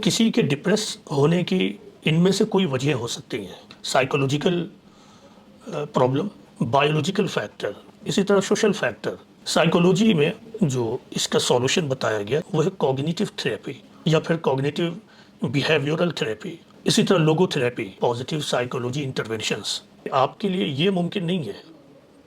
کسی کے ڈپریس ہونے کی ان میں سے کوئی وجہ ہو سکتی ہیں، سائیکولوجیکل پرابلم، بایولوجیکل فیکٹر، اسی طرح سوشل فیکٹر۔ سائیکولوجی میں جو اس کا سولوشن بتایا گیا وہ ہے کوگنیٹیو تھراپی یا پھر کوگنیٹیو بیہیویورل تھراپی، اسی طرح لوگو تھراپی، پازیٹیو سائیکولوجی انٹرونشنز۔ آپ کے لیے یہ ممکن نہیں ہے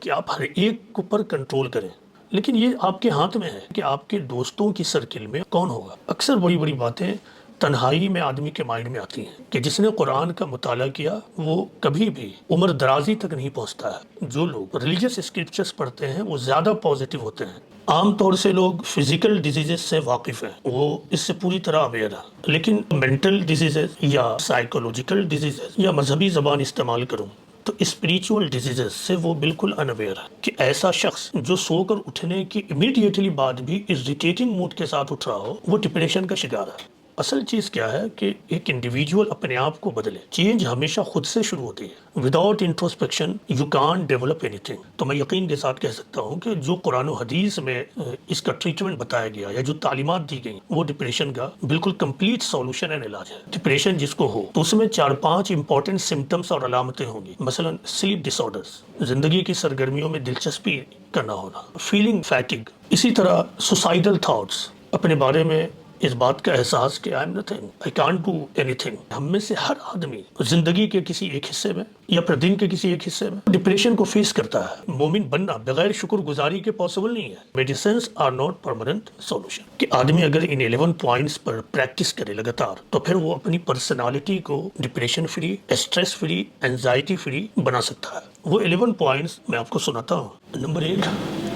کہ آپ ہر ایک پر کنٹرول کریں، لیکن یہ آپ کے ہاتھ میں ہے کہ آپ کے دوستوں کی سرکل میں کون ہوگا۔ اکثر بڑی بڑی باتیں تنہائی میں آدمی کے مائنڈ میں آتی ہیں کہ جس نے قرآن کا مطالعہ کیا وہ کبھی بھی عمر درازی تک نہیں پہنچتا ہے۔ جو لوگ ریلیجیس اسکرپچرز پڑھتے ہیں وہ زیادہ پازیٹیو ہوتے ہیں۔ عام طور سے لوگ فزیکل ڈیزیزز سے واقف ہیں، وہ اس سے پوری طرح اویئر ہیں، لیکن مینٹل ڈیزیزز یا سائیکولوجیکل ڈیزیزز یا مذہبی زبان استعمال کروں تو اسپریچول ڈیزیزز سے وہ بالکل انویئر ہے کہ ایسا شخص جو سو کر اٹھنے کی امیڈیٹلی بعد بھی اریٹیٹنگ موڈ کے ساتھ اٹھ رہا ہو وہ ڈپریشن کا شکار ہے۔ اصل چیز کیا ہے کہ ایک انڈیویجول اپنے آپ کو بدلے۔ چینج ہمیشہ خود سے شروع ہوتی ہے۔ Without introspection you can't develop any thing. تو میں یقین کے ساتھ کہہ سکتا ہوں کہ جو قرآن و حدیث میں اس کا ٹریٹمنٹ بتایا گیا یا جو تعلیمات دی گئی وہ ڈپریشن کا بالکل کمپلیٹ سولوشن اینڈ علاج ہے۔ ڈپریشن جس کو ہو تو اس میں 4-5 امپورٹنٹ سمٹمس اور علامتیں ہوں گی، مثلا سلیپ ڈس آرڈرز، زندگی کی سرگرمیوں میں دلچسپی کا نہ ہونا، فیلنگ فیٹنگ، اسی طرح سوسائڈل تھاٹس، اپنے بارے میں اس بات کا احساس کہ I am nothing, I can't do any thing. ہم میں سے ہر آدمی زندگی کے کسی ایک حصے میں یا پھر دن کے کسی ایک حصے میں ڈپریشن کو فیس کرتا ہے۔ مومن بننا بغیر شکر گزاری کے پاسبل نہیں ہے۔ Medicines are not permanent solution. کہ آدمی اگر ان 11 پوائنٹس پر پریکٹس کرے لگاتار تو پھر وہ اپنی پرسنالٹی کو depression free, stress free, anxiety free بنا سکتا ہے۔ وہ 11 پوائنٹس میں آپ کو سناتا ہوں۔ نمبر 1،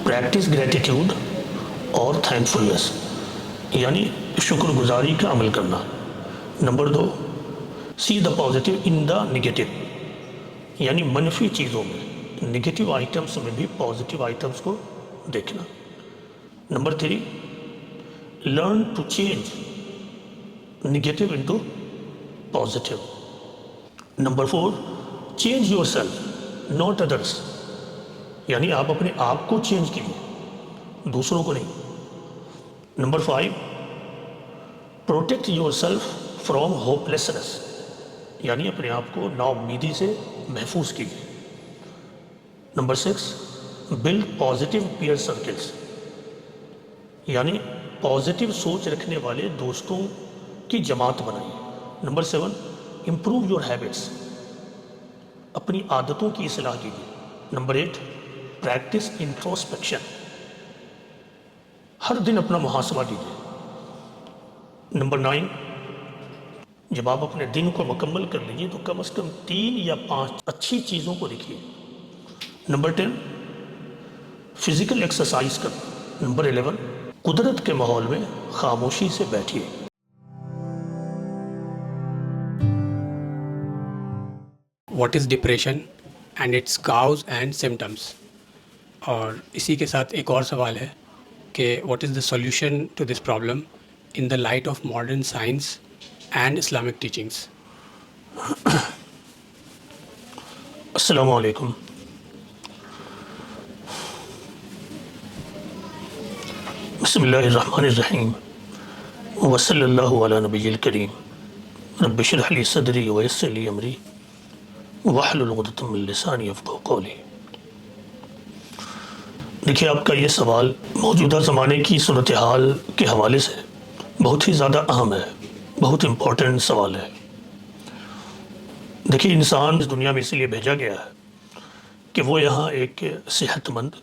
پریکٹس گریٹیٹیوڈ اور تھینکفلنس، یعنی شکر گزاری کا عمل کرنا۔ نمبر 2، see the positive in the negative, یعنی منفی چیزوں میں، نگیٹو آئٹمس میں بھی پازیٹیو آئٹمس کو دیکھنا۔ نمبر 3، learn to change negative into positive. نمبر 4، change yourself not others, یعنی آپ اپنے آپ کو چینج کیجیے، دوسروں کو نہیں۔ Number 5، protect yourself from hopelessness, یعنی اپنے آپ کو نا امیدی سے محفوظ کیجیے۔ Number 6، build positive peer circles, یعنی پازیٹیو سوچ رکھنے والے دوستوں کی جماعت بنائیے۔ نمبر 7، امپروو یور ہیبٹس، اپنی عادتوں کی اصلاح کیجیے۔ نمبر 8، پریکٹس انٹروسپیکشن، ہر دن اپنا محاسبہ کیجیے۔ نمبر 9، جب آپ اپنے دن کو مکمل کر لیجیے تو کم از کم 3 یا 5 اچھی چیزوں کو لکھیے۔ نمبر 10، فزیکل ایکسرسائز کرنا۔ نمبر 11، قدرت کے ماحول میں خاموشی سے بیٹھیے۔ What is depression and its cause and symptoms, اور اسی کے ساتھ ایک اور سوال ہے کہ what is the solution to this problem in the light of modern science and Islamic teachings. السلام علیکم۔ بسم اللہ الرحمن الرحیم، وصلی اللہ علی نبی الکریم، رب اشرح لی صدری ویسر لی امری واحلل عقدۃ من لسانی یفقہوا قولی۔ دیکھیے، آپ کا یہ سوال موجودہ زمانے کی صورتحال کے حوالے سے بہت ہی زیادہ اہم ہے، بہت امپورٹنٹ سوال ہے۔ دیکھیے، انسان اس دنیا میں اس لیے بھیجا گیا ہے کہ وہ یہاں ایک صحت مند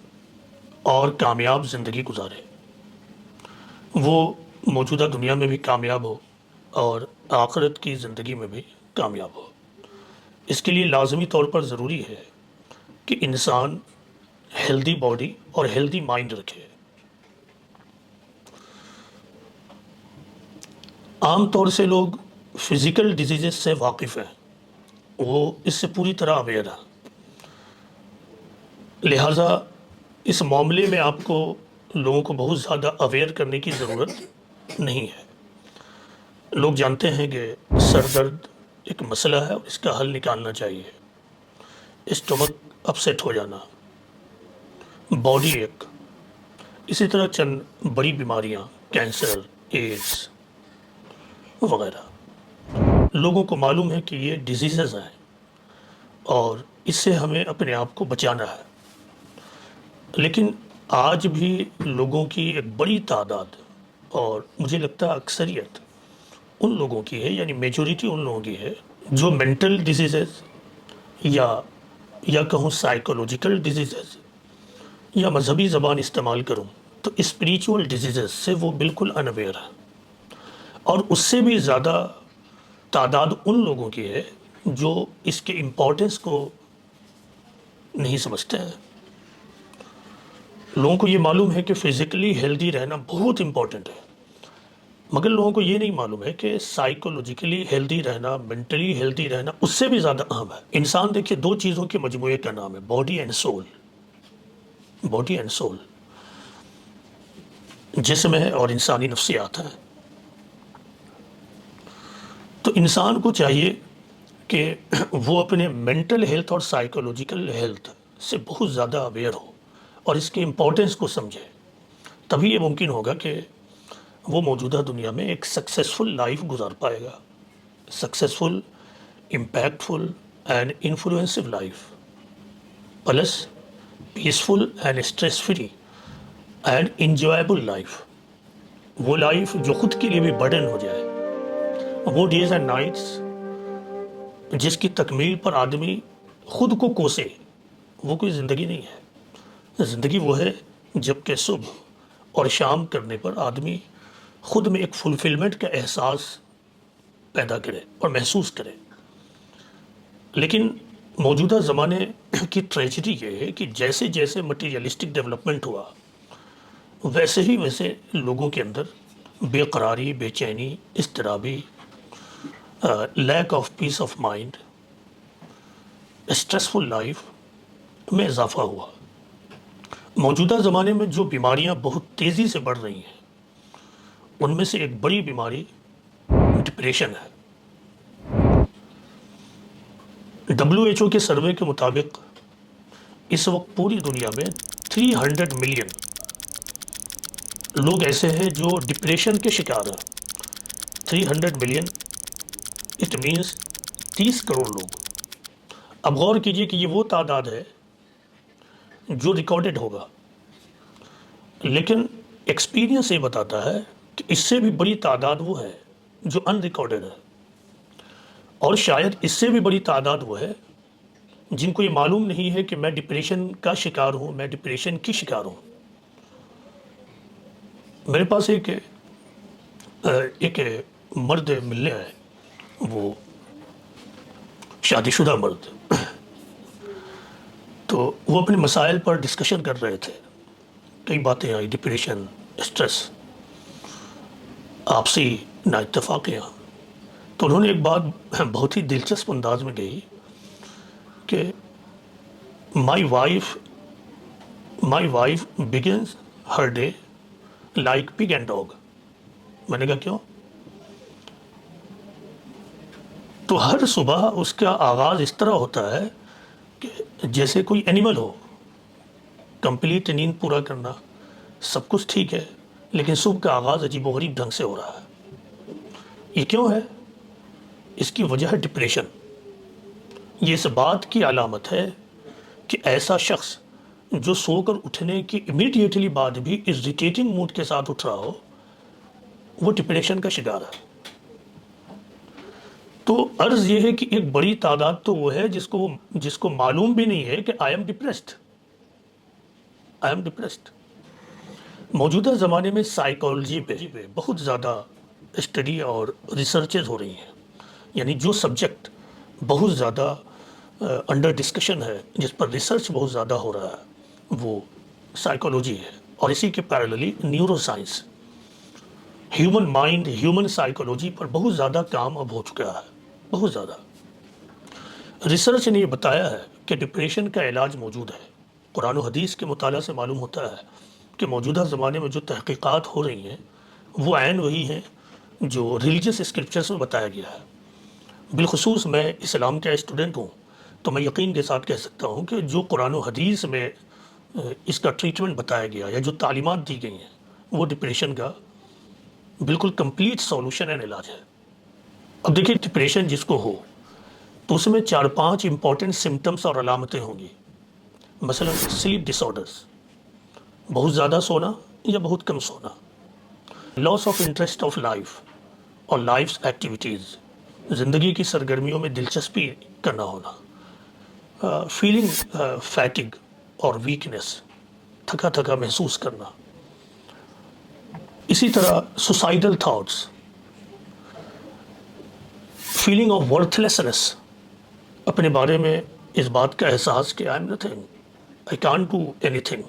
اور کامیاب زندگی گزارے، وہ موجودہ دنیا میں بھی کامیاب ہو اور آخرت کی زندگی میں بھی کامیاب ہو۔ اس کے لیے لازمی طور پر ضروری ہے کہ انسان ہیلدی باڈی اور ہیلدی مائنڈ رکھے۔ عام طور سے لوگ فزیکل ڈیزیزز سے واقف ہیں، وہ اس سے پوری طرح اویئر ہیں، لہٰذا اس معاملے میں آپ کو لوگوں کو بہت زیادہ اویئر کرنے کی ضرورت نہیں ہے۔ لوگ جانتے ہیں کہ سر درد ایک مسئلہ ہے اور اس کا حل نکالنا چاہیے، اسٹمک اپسیٹ ہو جانا، باڈی ایک، اسی طرح چند بڑی بیماریاں، کینسر، ایڈز، وغیرہ. لوگوں کو معلوم ہے کہ یہ ڈیزیزز ہیں اور اس سے ہمیں اپنے آپ کو بچانا ہے. لیکن آج بھی لوگوں کی ایک بڑی تعداد اور مجھے لگتا ہے اکثریت ان لوگوں کی ہے، یعنی میجورٹی ان لوگوں کی ہے جو مینٹل ڈیزیزز یا کہوں سائیکولوجیکل ڈیزیزز یا مذہبی زبان استعمال کروں تو اسپریچول ڈیزیزز سے وہ بالکل انویئر ہے. اور اس سے بھی زیادہ تعداد ان لوگوں کی ہے جو اس کے امپورٹنس کو نہیں سمجھتے ہیں. لوگوں کو یہ معلوم ہے کہ فزیکلی ہیلدی رہنا بہت امپورٹنٹ ہے، مگر لوگوں کو یہ نہیں معلوم ہے کہ سائیکولوجیکلی ہیلدی رہنا، مینٹلی ہیلدی رہنا اس سے بھی زیادہ اہم ہے. انسان دیکھیے دو چیزوں کے مجموعے کا نام ہے، body and civil. Body and civil جسم ہے اور انسانی نفسیات ہے. تو انسان کو چاہیے کہ وہ اپنے مینٹل ہیلتھ اور سائیکولوجیکل ہیلتھ سے بہت زیادہ اویئر ہو اور اس کے امپورٹنس کو سمجھے. تبھی یہ ممکن ہوگا کہ وہ موجودہ دنیا میں ایک سکسیسفل لائف گزار پائے گا. Successful, impactful and influential life, plus peaceful and stress free and enjoyable life. وہ لائف جو خود کے لیے بھی برڈن ہو جائے. وہ ڈیز اینڈ نائٹس جس کی تکمیل پر آدمی خود کو کوسے، وہ کوئی زندگی نہیں ہے. زندگی وہ ہے جب کہ صبح اور شام کرنے پر آدمی خود میں ایک فلفلمنٹ کا احساس پیدا کرے اور محسوس کرے. لیکن موجودہ زمانے کی ٹریجڈی یہ ہے کہ جیسے جیسے مٹیریلسٹک ڈیولپمنٹ ہوا ویسے لوگوں کے اندر بے قراری، بے چینی، اضطرابی، lack of peace of mind, stressful life میں اضافہ ہوا. موجودہ زمانے میں جو بیماریاں بہت تیزی سے بڑھ رہی ہیں ان میں سے ایک بڑی بیماری ڈپریشن ہے. WHO کے سروے کے مطابق اس وقت پوری دنیا میں 300 ملین لوگ ایسے ہیں جو ڈپریشن کے شکار ہیں. 300 ملین، اٹ مینس 30 کروڑ لوگ. اب غور کیجئے کہ یہ وہ تعداد ہے جو ریکارڈڈ ہوگا، لیکن ایکسپیرینس یہ بتاتا ہے کہ اس سے بھی بڑی تعداد وہ ہے جو ان ریکارڈڈ ہے. اور شاید اس سے بھی بڑی تعداد وہ ہے جن کو یہ معلوم نہیں ہے کہ میں ڈپریشن کا شکار ہوں، میں ڈپریشن کی شکار ہوں. میرے پاس ایک مرد ملنے آئے، وہ شادی شدہ مرد، تو وہ اپنے مسائل پر ڈسکشن کر رہے تھے. کئی باتیں آئی، ڈپریشن، اسٹریس، آپسی نا اتفاقیاں. تو انہوں نے ایک بات بہت ہی دلچسپ انداز میں کہی کہ my wife begins her day like پگ اینڈ ڈاگ. میں نے کہا کیوں؟ تو ہر صبح اس کا آغاز اس طرح ہوتا ہے کہ جیسے کوئی اینیمل ہو. کمپلیٹ نیند پورا کرنا سب کچھ ٹھیک ہے، لیکن صبح کا آغاز عجیب و غریب ڈھنگ سے ہو رہا ہے. یہ کیوں ہے؟ اس کی وجہ ہے ڈپریشن. یہ اس بات کی علامت ہے کہ ایسا شخص جو سو کر اٹھنے کی امیڈیٹلی بعد بھی اریٹیٹنگ موڈ کے ساتھ اٹھ رہا ہو، وہ ڈپریشن کا شکار ہے. تو عرض یہ ہے کہ ایک بڑی تعداد تو وہ ہے جس کو معلوم بھی نہیں ہے کہ آئی ایم ڈپریسڈ. موجودہ زمانے میں سائیکالوجی پہ بہت زیادہ اسٹڈی اور ریسرچز ہو رہی ہیں. یعنی جو سبجیکٹ بہت زیادہ انڈر ڈسکشن ہے، جس پر ریسرچ بہت زیادہ ہو رہا ہے، وہ سائیکالوجی ہے. اور اسی کے parallelly neuroscience, human mind, human psychology پر بہت زیادہ کام اب ہو چکا ہے. بہت زیادہ ریسرچ نے یہ بتایا ہے کہ ڈپریشن کا علاج موجود ہے. قرآن و حدیث کے مطالعہ سے معلوم ہوتا ہے کہ موجودہ زمانے میں جو تحقیقات ہو رہی ہیں وہ عین وہی ہیں جو ریلیجس اسکرپچرز میں بتایا گیا ہے. بالخصوص میں اسلام کا اسٹوڈنٹ ہوں تو میں یقین کے ساتھ کہہ سکتا ہوں کہ جو قرآن و حدیث میں اس کا ٹریٹمنٹ بتایا گیا یا جو تعلیمات دی گئی ہیں وہ ڈپریشن کا بالکل کمپلیٹ سولوشن اینڈ علاج ہے. اب دیکھیے ڈپریشن جس کو ہو تو اس میں 4-5 امپورٹنٹ سمٹمس اور علامتیں ہوں گی. مثلا سلیپ ڈس آرڈرس، بہت زیادہ سونا یا بہت کم سونا، لاس آف انٹرسٹ آف لائف اور لائف ایکٹیویٹیز، زندگی کی سرگرمیوں میں دلچسپی کرنا ہونا، فیلنگ فیٹگ اور ویکنیس، تھکا تھکا محسوس کرنا. اسی طرح suicidal thoughts, feeling of worth lessons, اپنے بارے میں اس بات کا احساس کہ I am nothing, I can't do any thing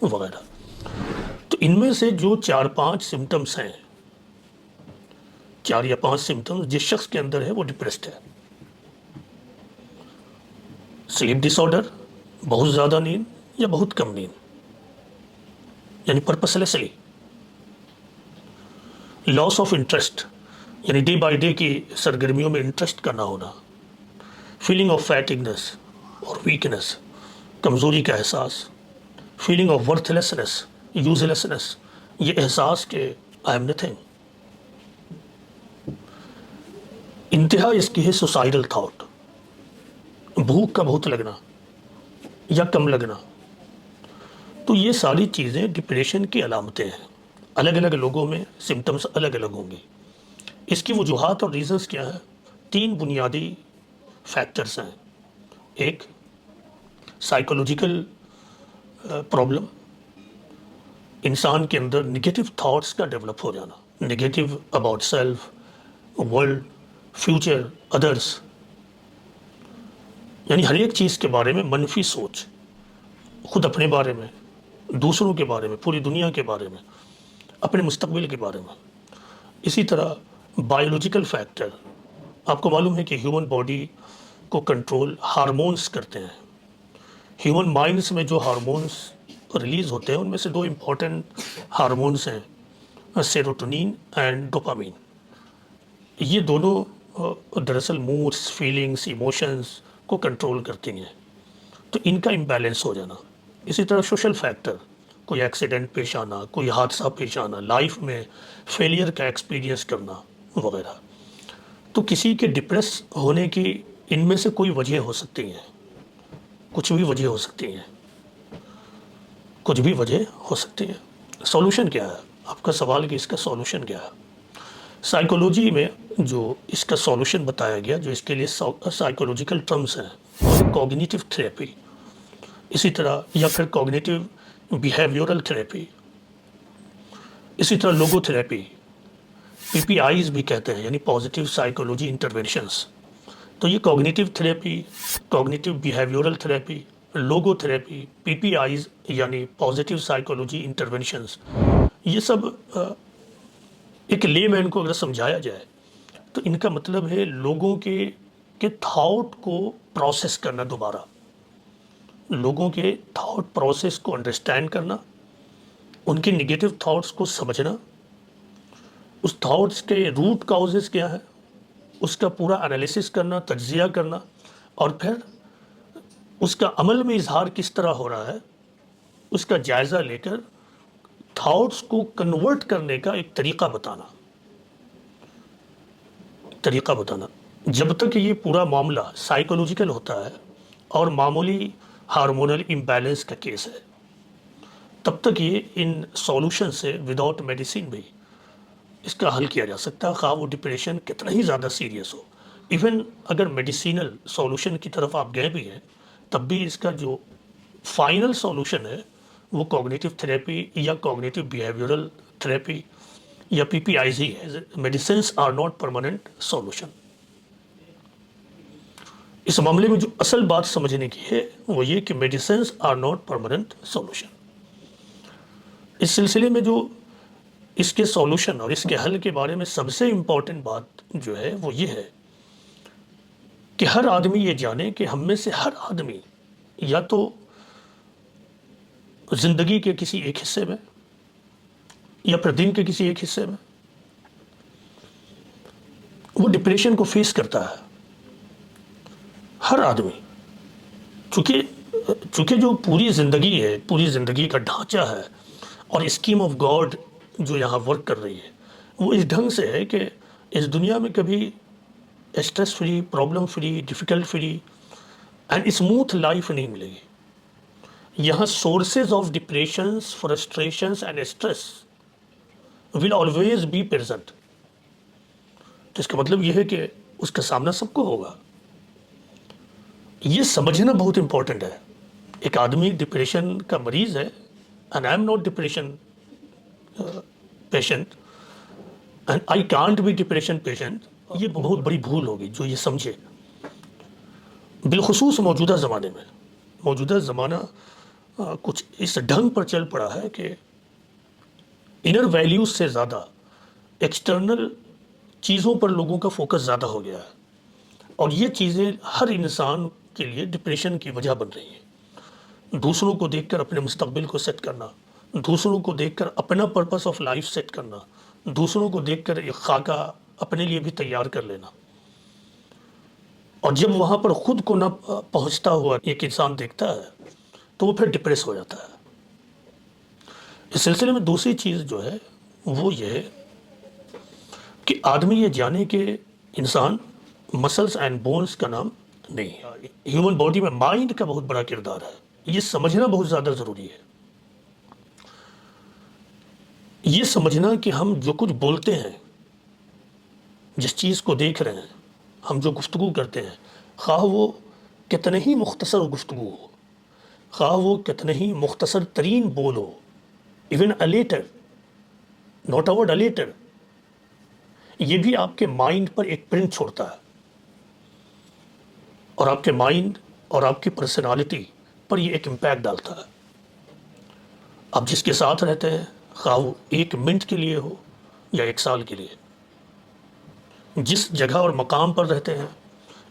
وغیرہ. تو ان میں سے جو 4-5 سمٹمس ہیں، 4 یا 5 سمٹمس جس شخص کے اندر ہے وہ ڈپریسڈ ہے. سلیپ ڈس آرڈر، بہت زیادہ نیند یا بہت کم نیند یعنی purposelessly. Loss of interest یعنی ڈے بائی ڈے کی سرگرمیوں میں انٹرسٹ کرنا ہونا. فیلنگ آف فیٹنگنس اور ویکنیس، کمزوری کا احساس. Feeling of worth lessons, use lessons, یہ احساس کہ آئی ایم نتھنگ. انتہا اس کی ہے سوسائڈل تھاٹ، بھوک کا بہت لگنا یا کم لگنا. تو یہ ساری چیزیں ڈپریشن کی علامتیں ہیں. الگ الگ لوگوں میں سمٹمس الگ الگ ہوں گے. اس کی وجوہات اور ریزنز کیا ہیں؟ 3 بنیادی فیکٹرز ہیں. ایک سائیکولوجیکل پرابلم، انسان کے اندر نگیٹو تھاٹس کا ڈیولپ ہو جانا، negative about self, world, future, others, یعنی ہر ایک چیز کے بارے میں منفی سوچ، خود اپنے بارے میں، دوسروں کے بارے میں، پوری دنیا کے بارے میں، اپنے مستقبل کے بارے میں. اسی طرح بایولوجیکل فیکٹر، آپ کو معلوم ہے کہ ہیومن باڈی کو کنٹرول ہارمونز کرتے ہیں. ہیومن مائنڈس میں جو ہارمونز ریلیز ہوتے ہیں ان میں سے 2 امپورٹنٹ ہارمونز ہیں، سیروٹونین اینڈ ڈوپامین. یہ دونوں دراصل موڈس، فیلنگس، ایموشنز کو کنٹرول کرتی ہیں. تو ان کا امبیلنس ہو جانا. اسی طرح سوشل فیکٹر، کوئی ایکسیڈنٹ پیش آنا، کوئی حادثہ پیش آنا، لائف میں فیلئر کا ایکسپیرینس کرنا وغیرہ. تو کسی کے ڈپریس ہونے کی ان میں سے کوئی وجہ ہو سکتی ہیں، کچھ بھی وجہ ہو سکتی ہیں، کچھ بھی وجہ ہو سکتی ہیں. سولوشن کیا ہے؟ آپ کا سوال کہ اس کا سولوشن کیا ہے. سائیکولوجی میں جو اس کا سولوشن بتایا گیا، جو اس کے لیے سائیکولوجیکل ٹرمز ہیں، کوگنیٹیو تھراپی، اسی طرح یا پھر کوگنیٹیو بیہیویورل تھراپی، اسی طرح لوگو تھراپی، PPIs بھی کہتے ہیں یعنی پازیٹیو سائیکولوجی انٹرونشنز. تو یہ cognitive therapy, cognitive behavioural therapy, لوگو تھراپی، PPIs یعنی پازیٹیو سائیکولوجی انٹرونشنز، یہ سب ایک لے مین کو اگر سمجھایا جائے تو ان کا مطلب ہے لوگوں کے تھاٹ کو پروسیس کرنا، دوبارہ لوگوں کے تھاٹ پروسیس کو انڈرسٹینڈ کرنا، ان کے نگیٹو تھاٹس کو سمجھنا، اس تھاٹس کے روٹ کاؤزز کیا ہے اس کا پورا انالیسس کرنا، تجزیہ کرنا، اور پھر اس کا عمل میں اظہار کس طرح ہو رہا ہے اس کا جائزہ لے کر تھاٹس کو کنورٹ کرنے کا ایک طریقہ بتانا. جب تک یہ پورا معاملہ سائیکولوجیکل ہوتا ہے اور معمولی ہارمونل امبیلنس کا کیس ہے، تب تک یہ ان سولوشن سے وداؤٹ میڈیسن بھی اس کا حل کیا جا سکتا ہے، خواہ وہ ڈپریشن کتنا ہی زیادہ سیریس ہو. ایون اگر میڈیسینل سولوشن کی طرف آپ گئے بھی ہیں تب بھی اس کا جو فائنل سولوشن ہے وہ کوگنیٹیو تھراپی یا کوگنیٹیو بیہیویورل تھراپی یا PPIs ہی ہے. Medicines are not permanent solution. اس معاملے میں جو اصل بات سمجھنے کی ہے وہ یہ کہ medicines are not permanent solution. اس سلسلے میں جو اس کے سولوشن اور اس کے حل کے بارے میں سب سے امپورٹنٹ بات جو ہے وہ یہ ہے کہ ہر آدمی یہ جانے کہ ہم میں سے ہر آدمی یا تو زندگی کے کسی ایک حصے میں یا پھر دن کے کسی ایک حصے میں وہ ڈپریشن کو فیس کرتا ہے. ہر آدمی، چونکہ جو پوری زندگی ہے، پوری زندگی کا ڈھانچہ ہے اور اسکیم آف گاڈ جو یہاں ورک کر رہی ہے وہ اس ڈھنگ سے ہے کہ اس دنیا میں کبھی stress free, problem free, difficult free and smooth life نہیں ملے گی. یہاں sources of depressions, frustrations and stress will always be present. تو اس کا مطلب یہ ہے کہ اس کا سامنا سب کو ہوگا. یہ سمجھنا بہت امپورٹنٹ ہے. ایک آدمی ڈپریشن کا مریض ہے and I am not depression patient and I can't be depression patient, یہ بہت بڑی بھول ہوگی جو یہ سمجھے. بالخصوص موجودہ زمانے میں. موجودہ زمانہ کچھ اس ڈھنگ پر چل پڑا ہے کہ انر ویلیوز سے زیادہ ایکسٹرنل چیزوں پر لوگوں کا فوکس زیادہ ہو گیا ہے، اور یہ چیزیں ہر انسان کے لیے ڈپریشن کی وجہ بن رہی ہیں. دوسروں کو دیکھ کر اپنے مستقبل کو سیٹ کرنا، دوسروں کو دیکھ کر اپنا پرپس آف لائف سیٹ کرنا، دوسروں کو دیکھ کر ایک خاکہ اپنے لیے بھی تیار کر لینا، اور جب وہاں پر خود کو نہ پہنچتا ہوا ایک انسان دیکھتا ہے تو وہ پھر ڈپریس ہو جاتا ہے. اس سلسلے میں دوسری چیز جو ہے وہ یہ ہے کہ آدمی یہ جانے کہ انسان مسلس اینڈ بونز کا نام نہیں ہے. ہیومن باڈی میں مائنڈ کا بہت بڑا کردار ہے. یہ سمجھنا بہت زیادہ ضروری ہے. یہ سمجھنا کہ ہم جو کچھ بولتے ہیں، جس چیز کو دیکھ رہے ہیں، ہم جو گفتگو کرتے ہیں، خواہ وہ کتنے ہی مختصر گفتگو ہو، خواہ وہ کتنے ہی مختصر ترین بول ہو، even a letter, not a word, a letter, یہ بھی آپ کے مائنڈ پر ایک پرنٹ چھوڑتا ہے، اور آپ کے مائنڈ اور آپ کی پرسنالٹی پر یہ ایک امپیکٹ ڈالتا ہے. آپ جس کے ساتھ رہتے ہیں، خواہ وہ 1 منٹ کے لیے ہو یا 1 سال کے لیے، جس جگہ اور مقام پر رہتے ہیں،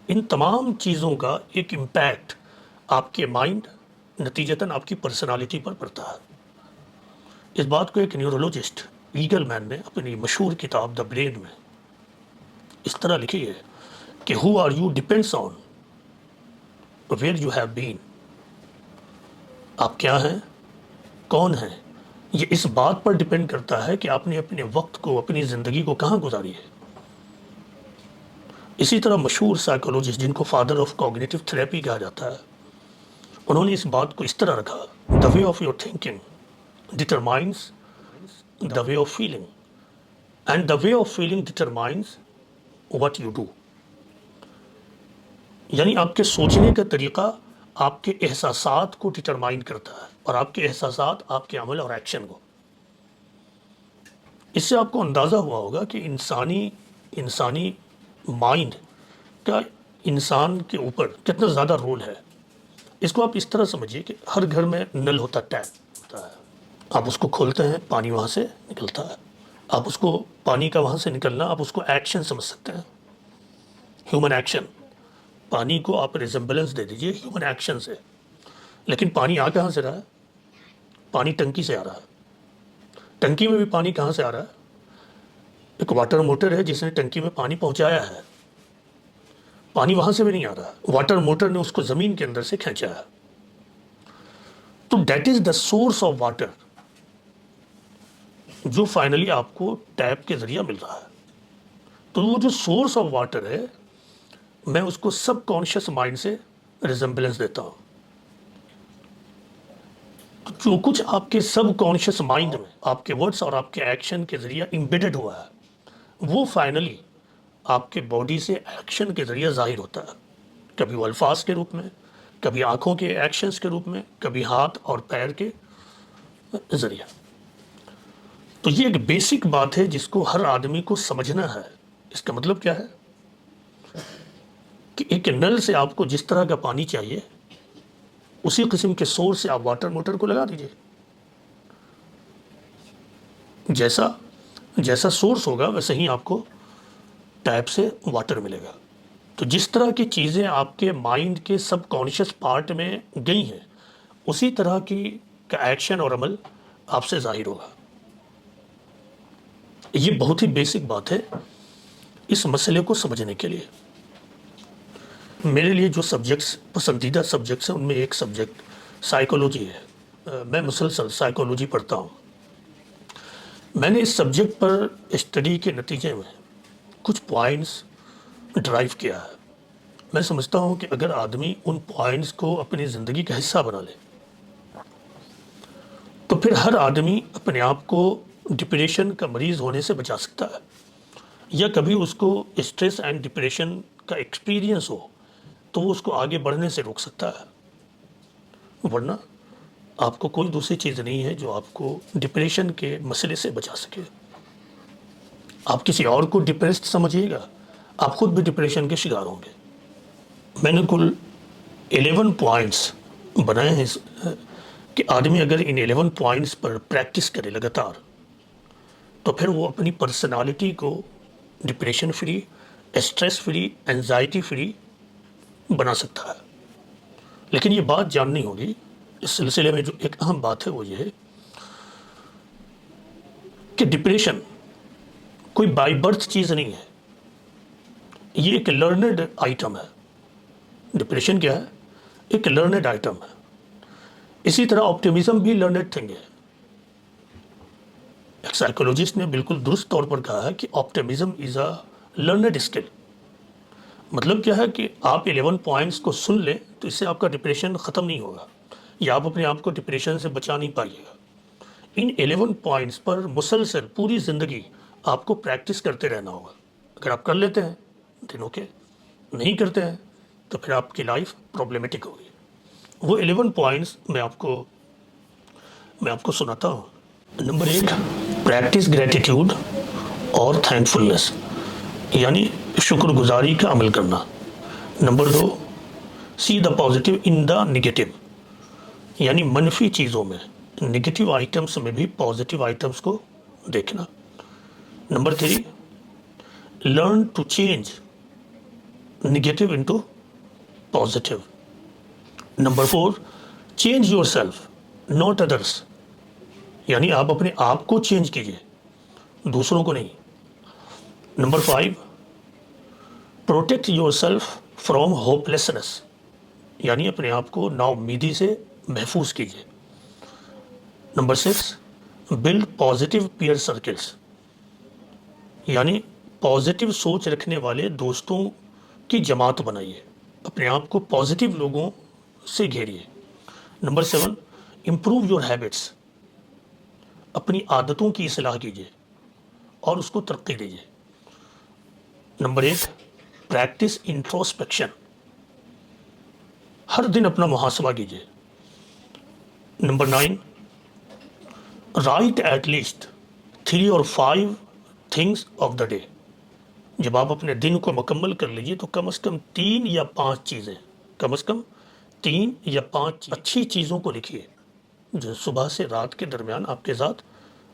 ان تمام چیزوں کا ایک امپیکٹ آپ کے مائنڈ نتیجتاً آپ کی پرسنالٹی پر پڑتا ہے. اس بات کو ایک نیورولوجسٹ ایگل مین نے اپنی مشہور کتاب دا برین میں اس طرح لکھی ہے کہ who are you depends on where you have been. آپ کیا ہیں، کون ہیں، یہ اس بات پر ڈپینڈ کرتا ہے کہ آپ نے اپنے وقت کو، اپنی زندگی کو کہاں گزاری ہے. اسی طرح مشہور سائیکولوجسٹ جن کو فادر آف کوگنیٹو تھراپی کہا جاتا ہے، انہوں نے اس بات کو اس طرح رکھا: the way of your thinking determines the way of feeling and the way of feeling determines what you do. یعنی آپ کے سوچنے کا طریقہ آپ کے احساسات کو ڈٹرمائن کرتا ہے، اور آپ کے احساسات آپ کے عمل اور ایکشن کو. اس سے آپ کو اندازہ ہوا ہوگا کہ انسانی مائنڈ کا انسان کے اوپر کتنا زیادہ رول ہے. اس کو آپ اس طرح سمجھیے کہ ہر گھر میں نل ہوتا ہے، ٹیپ ہوتا ہے. آپ اس کو کھولتے ہیں، پانی وہاں سے نکلتا ہے. آپ اس کو پانی کا وہاں سے نکلنا، آپ اس کو ایکشن سمجھ سکتے ہیں، ہیومن ایکشن. پانی کو آپ ریزمبلنس دے دیجئے ہیومن ایکشن سے. لیکن پانی آ کہاں سے رہا ہے؟ پانی ٹنکی سے آ رہا ہے. ٹنکی میں بھی پانی کہاں سے آ رہا ہے؟ ایک واٹر موٹر ہے جس نے ٹنکی میں پانی پہنچایا ہے. پانی وہاں سے بھی نہیں آ رہا، واٹر موٹر نے اس کو زمین کے اندر سے کھینچا ہے. تو that is the source of water جو فائنلی آپ کو ٹیپ کے ذریعہ مل رہا ہے. تو وہ جو سورس آف واٹر ہے، میں اس کو سب کانشیس مائنڈ سے ریزمبلنس دیتا ہوں. جو کچھ آپ کے سب کانشیس مائنڈ میں آپ کے ورڈس اور آپ کے ایکشن کے ذریعہ امبیڈڈ ہوا ہے، وہ فائنلی آپ کے باڈی سے ایکشن کے ذریعہ ظاہر ہوتا ہے. کبھی وہ الفاظ کے روپ میں، کبھی آنکھوں کے ایکشنز کے روپ میں، کبھی ہاتھ اور پیر کے ذریعہ. تو یہ ایک بیسک بات ہے جس کو ہر آدمی کو سمجھنا ہے. اس کا مطلب کیا ہے کہ ایک نل سے آپ کو جس طرح کا پانی چاہیے، اسی قسم کے سورس سے آپ واٹر موٹر کو لگا دیجئے. جیسا سورس ہوگا ویسے ہی آپ کو ٹیپ سے واٹر ملے گا. تو جس طرح کی چیزیں آپ کے مائنڈ کے سب کانشیس پارٹ میں گئی ہیں، اسی طرح کا ایکشن اور عمل آپ سے ظاہر ہوگا. یہ بہت ہی بیسک بات ہے اس مسئلے کو سمجھنے کے لیے. میرے لیے جو سبجیکٹس پسندیدہ سبجیکٹس ہیں ان میں ایک سبجیکٹ سائیکولوجی ہے. میں مسلسل سائیکولوجی پڑھتا ہوں. میں نے اس سبجیکٹ پر اسٹڈی کے نتیجے میں کچھ پوائنٹس ڈرائیو کیا ہے. میں سمجھتا ہوں کہ اگر آدمی ان پوائنٹس کو اپنی زندگی کا حصہ بنا لے تو پھر ہر آدمی اپنے آپ کو ڈپریشن کا مریض ہونے سے بچا سکتا ہے، یا کبھی اس کو اسٹریس اینڈ ڈپریشن کا ایکسپیرینس ہو تو وہ اس کو آگے بڑھنے سے روک سکتا ہے. ورنہ آپ کو کوئی دوسری چیز نہیں ہے جو آپ کو ڈپریشن کے مسئلے سے بچا سکے. آپ کسی اور کو ڈپریسڈ سمجھیے گا، آپ خود بھی ڈپریشن کے شکار ہوں گے. میں نے کل 11 پوائنٹس بنائے ہیں کہ آدمی اگر ان 11 پوائنٹس پر پریکٹس کرے لگاتار تو پھر وہ اپنی پرسنالٹی کو depression free, stress free, anxiety free بنا سکتا ہے. لیکن یہ بات جاننی ہوگی، اس سلسلے میں جو ایک اہم بات ہے وہ یہ ہے کہ ڈپریشن کوئی بائی برتھ چیز نہیں ہے، یہ ایک لرنڈ آئٹم ہے. ڈپریشن کیا ہے؟ ایک لرنڈ آئٹم ہے. اسی طرح آپٹیمزم بھی لرنڈ تھنگ ہے. ایک سائیکولوجسٹ نے بالکل درست طور پر کہا ہے کہ optimism is a learned skill. مطلب کیا ہے کہ آپ 11 پوائنٹس کو سن لیں تو اس سے آپ کا ڈپریشن ختم نہیں ہوگا، یا آپ اپنے آپ کو ڈپریشن سے بچا نہیں پائیے گا. ان 11 پوائنٹس پر مسلسل پوری زندگی آپ کو پریکٹس کرتے رہنا ہوگا. اگر آپ کر لیتے ہیں دن اوکے، نہیں کرتے ہیں تو پھر آپ کی لائف پرابلمیٹک ہوگی. وہ 11 پوائنٹس میں آپ کو سناتا ہوں. نمبر 1، پریکٹس گریٹیٹیوڈ اور تھینکفلنس، یعنی شکر گزاری کا عمل کرنا. نمبر 2، see the positive in the negative, یعنی منفی چیزوں میں، نگیٹو آئٹمس میں بھی پازیٹیو آئٹمس کو دیکھنا. نمبر 3، learn to change negative into positive. نمبر 4، change yourself not others, یعنی آپ اپنے آپ کو چینج کیجئے، دوسروں کو نہیں. Number 5، protect yourself from hopelessness, یعنی اپنے آپ کو نا امیدی سے محفوظ کیجئے. Number 6، build positive peer circles, یعنی پازیٹیو سوچ رکھنے والے دوستوں کی جماعت بنائیے، اپنے آپ کو پازیٹیو لوگوں سے گھیریے. نمبر 7، امپروو یور ہیبٹس، اپنی عادتوں کی اصلاح کیجیے اور اس کو ترقی دیجیے. نمبر 8، پریکٹس انٹروسپیکشن، ہر دن اپنا محاسبہ کیجیے. نمبر 9، رائٹ ایٹ لیسٹ 3 اور 5 تھنگس آف دا ڈے. جب آپ اپنے دن کو مکمل کر لیجیے تو کم از کم 3 یا 5 چیزیں، کم از کم 3 یا 5 اچھی چیزوں کو لکھیے جو صبح سے رات کے درمیان آپ کے ساتھ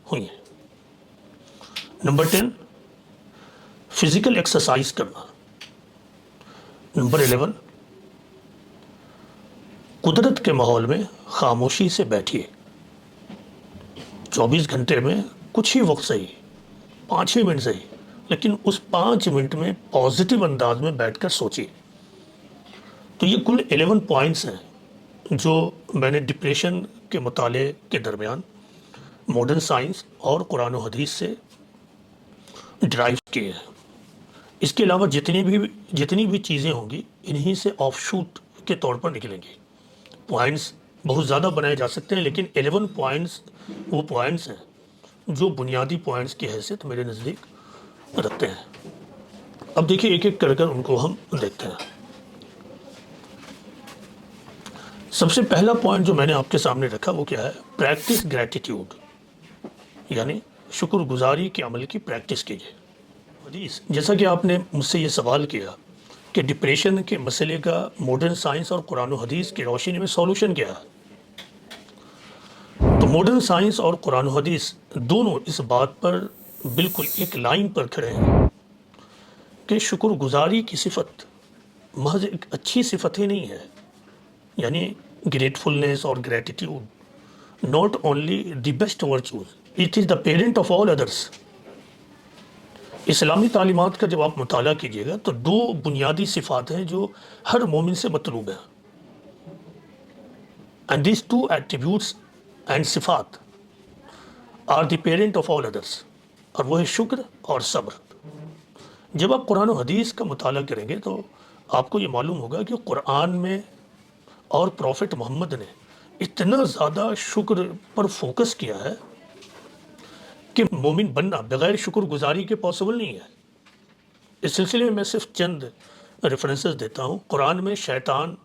ہوئی ہیں. نمبر 10، فزیکل ایکسرسائز کرنا. نمبر 11، قدرت کے ماحول میں خاموشی سے بیٹھیے. 24 گھنٹے میں کچھ ہی وقت صحیح، 5 منٹ صحیح، لیکن اس 5 منٹ میں پازیٹیو انداز میں بیٹھ کر سوچیے. تو یہ کل 11 پوائنٹس ہیں جو میں نے ڈپریشن کے مطالعے کے درمیان ماڈرن سائنس اور قرآن و حدیث سے ڈرائیو کیے ہیں. اس کے علاوہ جتنی بھی چیزیں ہوں گی انہی سے آف شوٹ کے طور پر نکلیں گی. پوائنٹس بہت زیادہ بنائے جا سکتے ہیں، لیکن 11 پوائنٹس وہ پوائنٹس ہیں جو بنیادی پوائنٹس کی حیثیت میرے نزدیک رکھتے ہیں. اب دیکھیے ایک ایک کر ہم دیکھتے ہیں. سب سے پہلا پوائنٹ جو میں نے آپ کے سامنے رکھا وہ کیا ہے؟ پریکٹس گریٹیٹیوڈ، یعنی شکر گزاری کے عمل کی پریکٹس کیجیے. جیسا کہ آپ نے مجھ سے یہ سوال کیا کہ ڈپریشن کے مسئلے کا ماڈرن سائنس اور قرآن و حدیث کی روشنی میں سولوشن کیا ہے، تو ماڈرن سائنس اور قرآن و حدیث دونوں اس بات پر بالکل ایک لائن پر کھڑے ہیں کہ شکر گزاری کی صفت محض ایک اچھی صفت ہی نہیں ہے، یعنی گریٹفلنس اور gratitude not only the best virtues, it is the parent of all others. اسلامی تعلیمات کا جب آپ مطالعہ کیجیے گا تو 2 بنیادی صفات ہیں جو ہر مومن سے مطلوب ہیں. اینڈ دیز 2 ایٹریبیوٹس اینڈ صفات are the parent of all others, اور وہ ہے شکر اور صبر. جب آپ قرآن و حدیث کا مطالعہ کریں گے تو آپ کو یہ معلوم ہوگا کہ قرآن میں اور پروفٹ محمد نے اتنا زیادہ شکر پر فوکس کیا ہے کہ مومن بننا بغیر شکر گزاری کے پاسبل نہیں ہے۔ اس سلسلے میں صرف چند ریفرنسز دیتا ہوں۔ قرآن میں شیطان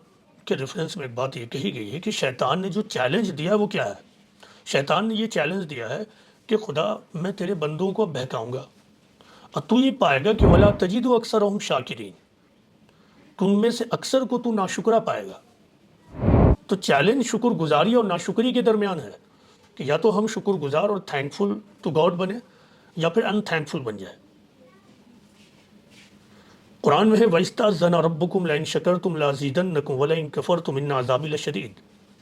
کے ریفرنس میں ایک بات یہ کہی گئی ہے کہ شیطان نے جو چیلنج دیا وہ کیا ہے؟ شیطان نے یہ چیلنج دیا ہے کہ خدا میں تیرے بندوں کو بہکاؤں گا اور تو یہ پائے گا کہ وَلَا تَجِدُ أَكْثَرَهُمْ شَاكِرِينَ، تم میں سے اکثر کو تو ناشکرہ پائے گا۔ تو چیلنج شکر گزاری اور ناشکری کے درمیان ہے کہ یا تو ہم شکر گزار اور تھینکفل ٹو گاڈ بنے یا پھر ان تھینکفل بن جائے۔ قرآن میں ہے وَإِسْتَأْذَنَ رَبُّكُمْ لَئِن شَكَرْتُمْ لَأَزِيدَنَّكُمْ وَلَئِن كَفَرْتُمْ إِنَّ عَذَابِي لَشَدِيدٌ،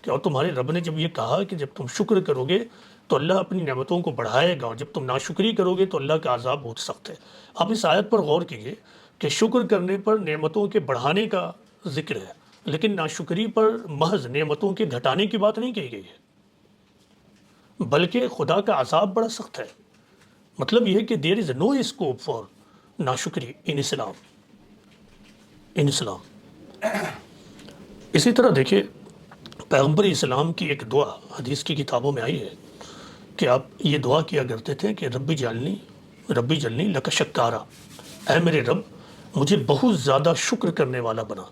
کہ اور تمہارے رب نے جب یہ کہا کہ جب تم شکر کرو گے تو اللہ اپنی نعمتوں کو بڑھائے گا اور جب تم ناشکری کرو گے تو اللہ کا عذاب بہت سخت ہے۔ آپ اس آیت پر غور کیجئے کہ شکر کرنے پر نعمتوں کے بڑھانے کا ذکر ہے، لیکن ناشکری پر محض نعمتوں کے گھٹانے کی بات نہیں کہی گئی ہے، بلکہ خدا کا عذاب بڑا سخت ہے۔ مطلب یہ ہے کہ دیر از نو اسکوپ فار ناشکری ان اسلام، ان اسلام۔ اسی طرح دیکھیں پیغمبر اسلام کی ایک دعا حدیث کی کتابوں میں آئی ہے کہ آپ یہ دعا کیا کرتے تھے کہ ربی جعلنی لک شکارا، اے میرے رب مجھے بہت زیادہ شکر کرنے والا بنا،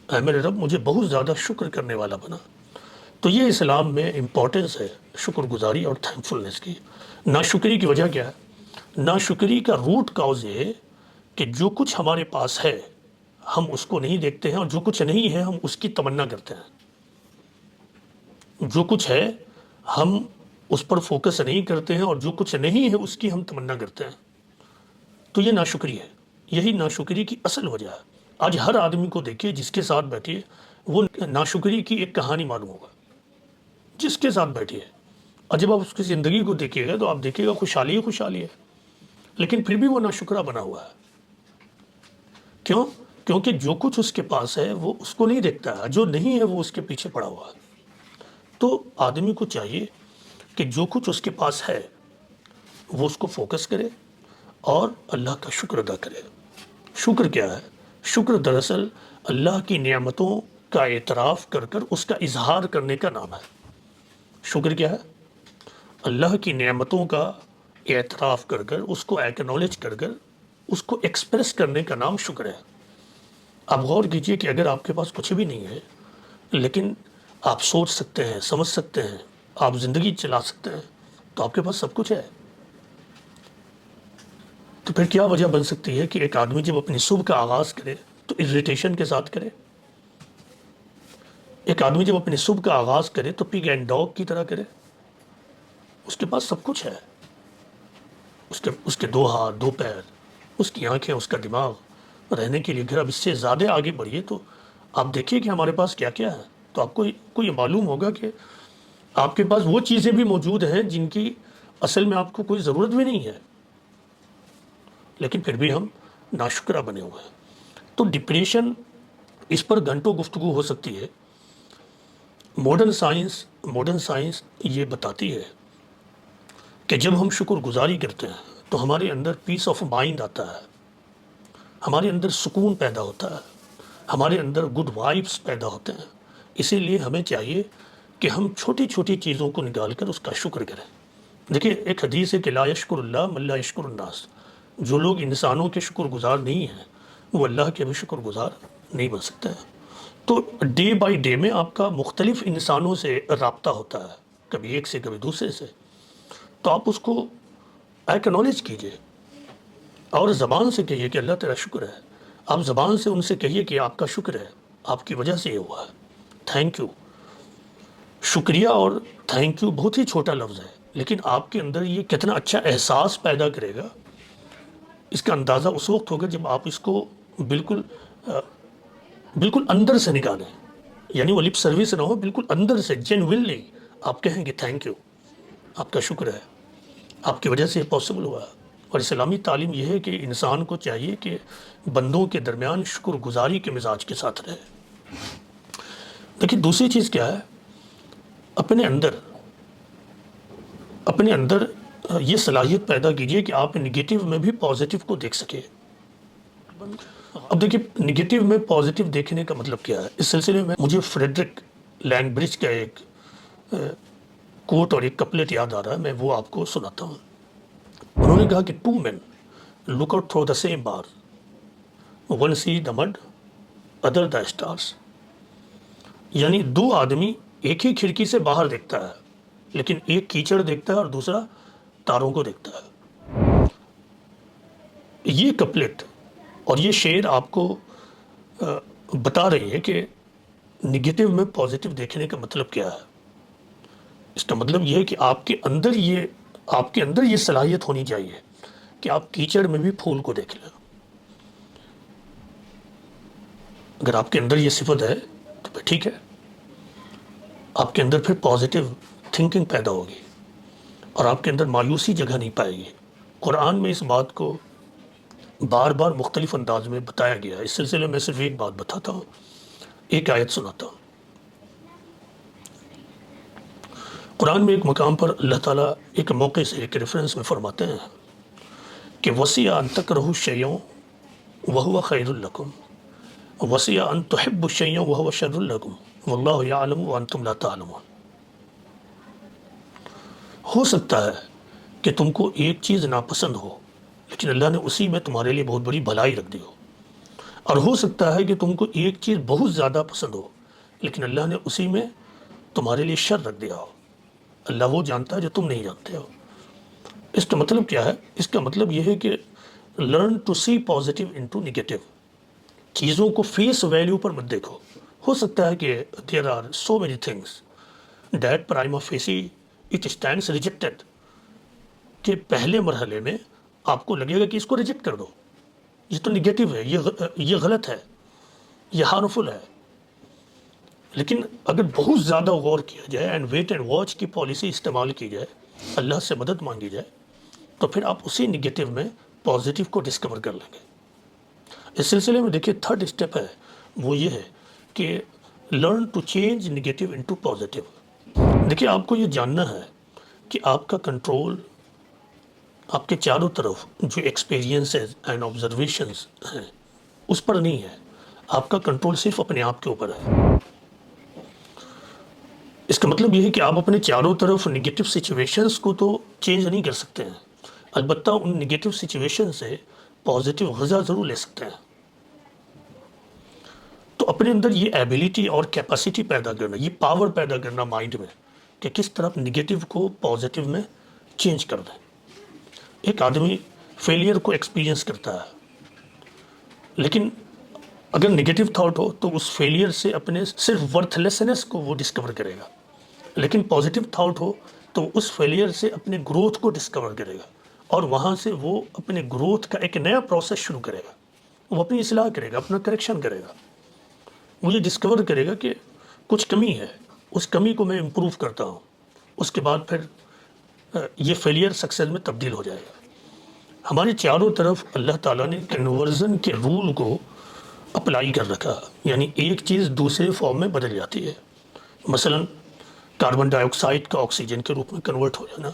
اے میرے رب مجھے بہت زیادہ شکر کرنے والا بنا۔ تو یہ اسلام میں امپورٹنس ہے شکر گزاری اور تھینکفلنس کی۔ ناشکری کی وجہ کیا ہے؟ ناشکری کا روٹ کاز یہ ہے کہ جو کچھ ہمارے پاس ہے ہم اس کو نہیں دیکھتے ہیں، اور جو کچھ نہیں ہے ہم اس کی تمنا کرتے ہیں۔ جو کچھ ہے ہم اس پر فوکس نہیں کرتے ہیں اور جو کچھ نہیں ہے اس کی ہم تمنا کرتے ہیں۔ تو یہ ناشکری ہے، یہی ناشکری کی اصل وجہ ہے۔ آج ہر آدمی کو دیکھیے جس کے ساتھ بیٹھیے وہ ناشکری کی ایک کہانی معلوم ہوگا، جس کے ساتھ بیٹھیے، اور جب آپ اس کی زندگی کو دیکھیے گا تو آپ دیکھیے گا خوشحالی ہی خوشحالی ہے، لیکن پھر بھی وہ ناشکرہ بنا ہوا ہے۔ کیوں؟ کیونکہ جو کچھ اس کے پاس ہے وہ اس کو نہیں دیکھتا ہے، جو نہیں ہے وہ اس کے پیچھے پڑا ہوا ہے۔ تو آدمی کو چاہیے کہ جو کچھ اس کے پاس ہے وہ اس کو فوکس کرے اور اللہ کا شکر ادا کرے۔ شکر کیا ہے؟ شکر دراصل اللہ کی نعمتوں کا اعتراف کر کر اس کا اظہار کرنے کا نام ہے۔ شکر کیا ہے؟ اللہ کی نعمتوں کا اعتراف کر کر اس کو ایکنالج کر کر اس کو ایکسپریس کرنے کا نام شکر ہے۔ آپ غور کیجئے کہ اگر آپ کے پاس کچھ بھی نہیں ہے لیکن آپ سوچ سکتے ہیں، سمجھ سکتے ہیں، آپ زندگی چلا سکتے ہیں، تو آپ کے پاس سب کچھ ہے۔ تو پھر کیا وجہ بن سکتی ہے کہ ایک آدمی جب اپنی صبح کا آغاز کرے تو اریٹیشن کے ساتھ کرے؟ ایک آدمی جب اپنی صبح کا آغاز کرے تو پگ اینڈ ڈاگ کی طرح کرے؟ اس کے پاس سب کچھ ہے، اس کے دو ہاتھ، دو پیر، اس کی آنکھیں، اس کا دماغ، رہنے کے لیے گھر۔ اب اس سے زیادہ آگے بڑھیے تو آپ دیکھیے کہ ہمارے پاس کیا کیا ہے، تو آپ کو یہ معلوم ہوگا کہ آپ کے پاس وہ چیزیں بھی موجود ہیں جن کی اصل میں آپ کو کوئی ضرورت بھی نہیں ہے، لیکن پھر بھی ہم ناشکرہ بنے ہوئے ہیں۔ تو ڈپریشن، اس پر گھنٹوں گفتگو ہو سکتی ہے۔ ماڈرن سائنس یہ بتاتی ہے کہ جب ہم شکر گزاری کرتے ہیں تو ہمارے اندر پیس آف مائنڈ آتا ہے، ہمارے اندر سکون پیدا ہوتا ہے، ہمارے اندر گڈ وائبس پیدا ہوتے ہیں۔ اسی لیے ہمیں چاہیے کہ ہم چھوٹی چھوٹی چیزوں کو نکال کر اس کا شکر کریں۔ دیکھیے ایک حدیث ہے کہ لا یشکر اللہ من لا یشکر الناس، جو لوگ انسانوں کے شکر گزار نہیں ہیں وہ اللہ کے بھی شکر گزار نہیں بن سکتے ہیں۔ تو ڈے بائی ڈے میں آپ کا مختلف انسانوں سے رابطہ ہوتا ہے، کبھی ایک سے کبھی دوسرے سے، تو آپ اس کو ایکنالج کیجئے اور زبان سے کہیے کہ اللہ تیرا شکر ہے۔ آپ زبان سے ان سے کہیے کہ آپ کا شکر ہے، آپ کی وجہ سے یہ ہوا ہے، تھینک یو۔ شکریہ اور تھینک یو بہت ہی چھوٹا لفظ ہے، لیکن آپ کے اندر یہ کتنا اچھا احساس پیدا کرے گا، اس کا اندازہ اس وقت ہوگا جب آپ اس کو بالکل اندر سے نکالیں، یعنی وہ لپ سروس نہ ہو، بالکل اندر سے جینوئنلی آپ کہیں کہ تھینک یو، آپ کا شکر ہے، آپ کی وجہ سے یہ پاسبل ہوا ہے۔ اور اسلامی تعلیم یہ ہے کہ انسان کو چاہیے کہ بندوں کے درمیان شکر گزاری کے مزاج کے ساتھ رہے۔ دیکھیے دوسری چیز کیا ہے، اپنے اندر یہ صلاحیت پیدا کیجئے کہ آپ نگیٹو میں بھی پازیٹیو کو دیکھ سکیں. اب دیکھیے نگیٹو میں پازیٹیو دیکھنے کا مطلب کیا ہے. اس سلسلے میں مجھے فریڈرک لینگبرج کا ایک کوٹ اور ایک کپلیٹ یاد آ رہا ہے، میں وہ آپ کو سناتا ہوں. انہوں نے کہا کہ two men look out through the same bar, one see the mud other the stars. یعنی دو آدمی ایک ہی کھڑکی سے باہر دیکھتا ہے، لیکن ایک کیچڑ دیکھتا ہے اور دوسرا تاروں کو دیکھتا ہے. یہ کپلیٹ اور یہ شعر آپ کو بتا رہی ہے کہ نگیٹو میں پازیٹیو دیکھنے کا مطلب کیا ہے. اس کا مطلب یہ ہے کہ آپ کے اندر یہ صلاحیت ہونی چاہیے کہ آپ کیچڑ میں بھی پھول کو دیکھ لیں. اگر آپ کے اندر یہ صفت ہے تو پھر ٹھیک ہے، آپ کے اندر پھر پازیٹیو تھنکنگ پیدا ہوگی اور آپ کے اندر مایوسی جگہ نہیں پائے گی. قرآن میں اس بات کو بار بار مختلف انداز میں بتایا گیا ہے. اس سلسلے میں صرف ایک بات بتاتا ہوں، ایک آیت سناتا ہوں. قرآن میں ایک مقام پر اللہ تعالیٰ ایک موقع سے ایک ریفرنس میں فرماتے ہیں کہ وسیع ان تکرہوا الشیء وہو خیر لکم وسیع ان تحبوا الشیء وہو شر لکم واللہ یعلم وانتم لا تعلمون. ہو سکتا ہے کہ تم کو ایک چیز ناپسند ہو، لیکن اللہ نے اسی میں تمہارے لیے بہت بڑی بھلائی رکھ دی ہو. اور ہو سکتا ہے کہ تم کو ایک چیز بہت زیادہ پسند ہو، لیکن اللہ نے اسی میں تمہارے لیے شر رکھ دیا ہو. اللہ وہ جانتا ہے جو تم نہیں جانتے ہو. اس کا مطلب کیا ہے؟ اس کا مطلب یہ ہے کہ learn to see positive into negative. چیزوں کو فیس ویلیو پر مت دیکھو. ہو سکتا ہے کہ there are so many things that prima facie it stands rejected, کہ پہلے مرحلے میں آپ کو لگے گا کہ اس کو ریجیکٹ کر دو، یہ تو نگیٹو ہے، یہ غلط ہے، یہ ہارمفل ہے. لیکن اگر بہت زیادہ غور کیا جائے اینڈ ویٹ اینڈ واچ کی پالیسی استعمال کی جائے، اللہ سے مدد مانگی جائے، تو پھر آپ اسی نگیٹو میں پازیٹیو کو ڈسکور کر لیں گے. اس سلسلے میں دیکھیے تھرڈ اسٹیپ ہے، وہ یہ ہے کہ learn to change negative into positive. دیکھیے آپ کو یہ جاننا ہے کہ آپ کا کنٹرول آپ کے چاروں طرف جو ایکسپیرینسز اینڈ آبزرویشنز ہیں اس پر نہیں ہے. آپ کا کنٹرول صرف اپنے آپ کے اوپر ہے. اس کا مطلب یہ ہے کہ آپ اپنے چاروں طرف نگیٹو سچویشنز کو تو چینج نہیں کر سکتے ہیں، البتہ ان نگیٹو سچویشن سے پازیٹیو غذا ضرور لے سکتے ہیں. تو اپنے اندر یہ ایبیلٹی اور کیپیسٹی پیدا کرنا، یہ پاور پیدا کرنا مائنڈ میں کہ کس طرح نگیٹو کو پازیٹیو میں چینج کر دیں. ایک آدمی فیلئر کو ایکسپیرینس کرتا ہے، لیکن اگر نگیٹو تھاٹ ہو تو اس فیلئر سے اپنے صرف ورتھ لیسنس کو وہ ڈسکور کرے گا. لیکن پازیٹیو تھاٹ ہو تو اس فیلئر سے اپنے گروتھ کو ڈسکور کرے گا اور وہاں سے وہ اپنے گروتھ کا ایک نیا پروسیس شروع کرے گا. وہ اپنی اصلاح کرے گا، اپنا کریکشن کرے گا. وہ یہ ڈسکور کرے گا کہ کچھ کمی ہے، اس کمی کو میں امپروو کرتا ہوں. اس کے بعد پھر یہ فیلئر سکسیز میں تبدیل ہو جائے گا. ہمارے چاروں طرف اللہ تعالیٰ نے کنورژن کے رول کو اپلائی کر رکھا، یعنی ایک چیز دوسرے فارم میں بدل جاتی ہے. مثلا کاربن ڈائی آکسائڈ کا آکسیجن کے روپ میں کنورٹ ہو جانا،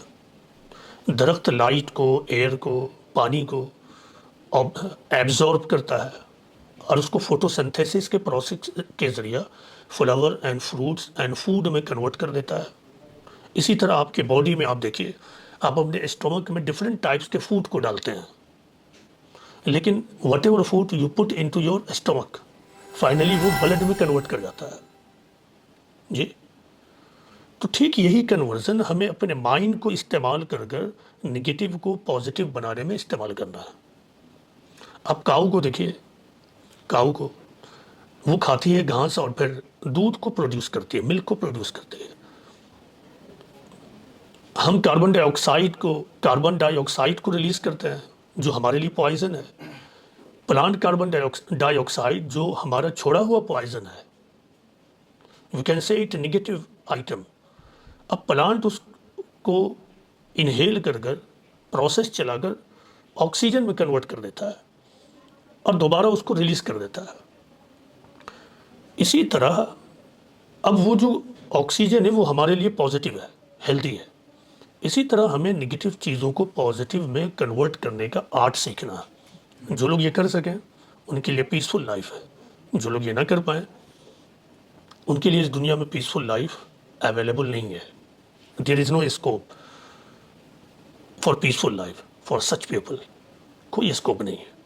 درخت لائٹ کو، ایئر کو، پانی کو ایبزارب کرتا ہے اور اس کو فوٹو سنتھیسس کے پروسیس کے ذریعہ flower and fruits and food میں کنورٹ کر دیتا ہے. اسی طرح آپ کے باڈی میں آپ دیکھیے، آپ اپنے اسٹومک میں ڈفرینٹ ٹائپس کے فوڈ کو ڈالتے ہیں، لیکن what ever food you put into your stomach finally وہ بلڈ میں کنورٹ کر جاتا ہے. جی تو ٹھیک یہی کنورژن ہمیں اپنے مائنڈ کو استعمال کر کر نگیٹو کو پازیٹیو بنانے میں استعمال کرنا ہے. آپ کاؤ کو دیکھیے، کاؤ کو وہ کھاتی ہے گھاس اور پھر دودھ کو پروڈیوس کرتی ہے، ملک کو پروڈیوس کرتی ہے. ہم کاربن ڈائی آکسائڈ کو ریلیز کرتے ہیں جو ہمارے لیے پوائزن ہے. پلانٹ کاربن ڈائی آکسائڈ جو ہمارا چھوڑا ہوا پوائزن ہے. We can say it negative item. اب پلانٹ اس کو انہیل کر کر پروسیس چلا کر آکسیجن میں کنورٹ کر دیتا ہے اور دوبارہ اس کو ریلیز کر دیتا ہے. اسی طرح اب وہ جو آکسیجن ہے وہ ہمارے لیے پازیٹیو ہے، ہیلدی ہے، اسی طرح ہمیں نگیٹو چیزوں کو پازیٹیو میں کنورٹ کرنے کا آرٹ سیکھنا ہے. جو لوگ یہ کر سکیں ان کے لیے پیسفل لائف ہے. جو لوگ یہ نہ کر پائیں ان کے لیے اس دنیا میں پیسفل لائف اویلیبل نہیں ہے. There is no scope for peaceful life for such people. کوئی اسکوپ نہیں ہے.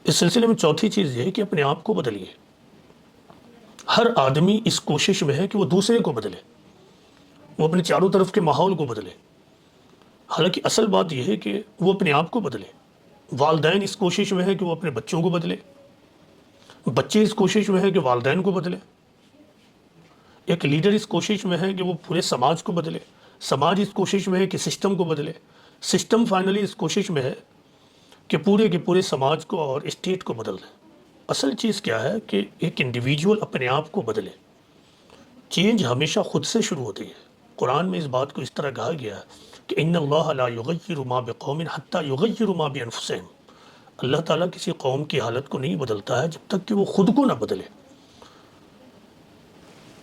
اس سلسلے میں چوتھی چیز یہ ہے کہ اپنے آپ کو بدلیے. ہر آدمی اس کوشش میں ہے کہ وہ دوسرے کو بدلے, وہ اپنے چاروں طرف کے ماحول کو بدلے. حالانکہ اصل بات یہ ہے کہ وہ اپنے آپ کو بدلے. والدین اس کوشش میں ہے کہ وہ اپنے بچوں کو بدلے, بچے اس کوشش میں ہے کہ والدین کو بدلے, ایک لیڈر اس کوشش میں ہے کہ وہ پورے سماج کو بدلے, سماج اس کوشش میں ہے کہ سسٹم کو بدلے, سسٹم فائنلی اس کوشش میں ہے کہ پورے کے پورے سماج کو اور اسٹیٹ کو بدل دیں. اصل چیز کیا ہے کہ ایک انڈیویجول اپنے آپ کو بدلے. چینج ہمیشہ خود سے شروع ہوتی ہے. قرآن میں اس بات کو اس طرح کہا گیا ہے کہ ان اللہ لا یغیر ما بقوم حتی یغیروا ما بانفسہم. اللہ تعالیٰ کسی قوم کی حالت کو نہیں بدلتا ہے جب تک کہ وہ خود کو نہ بدلے.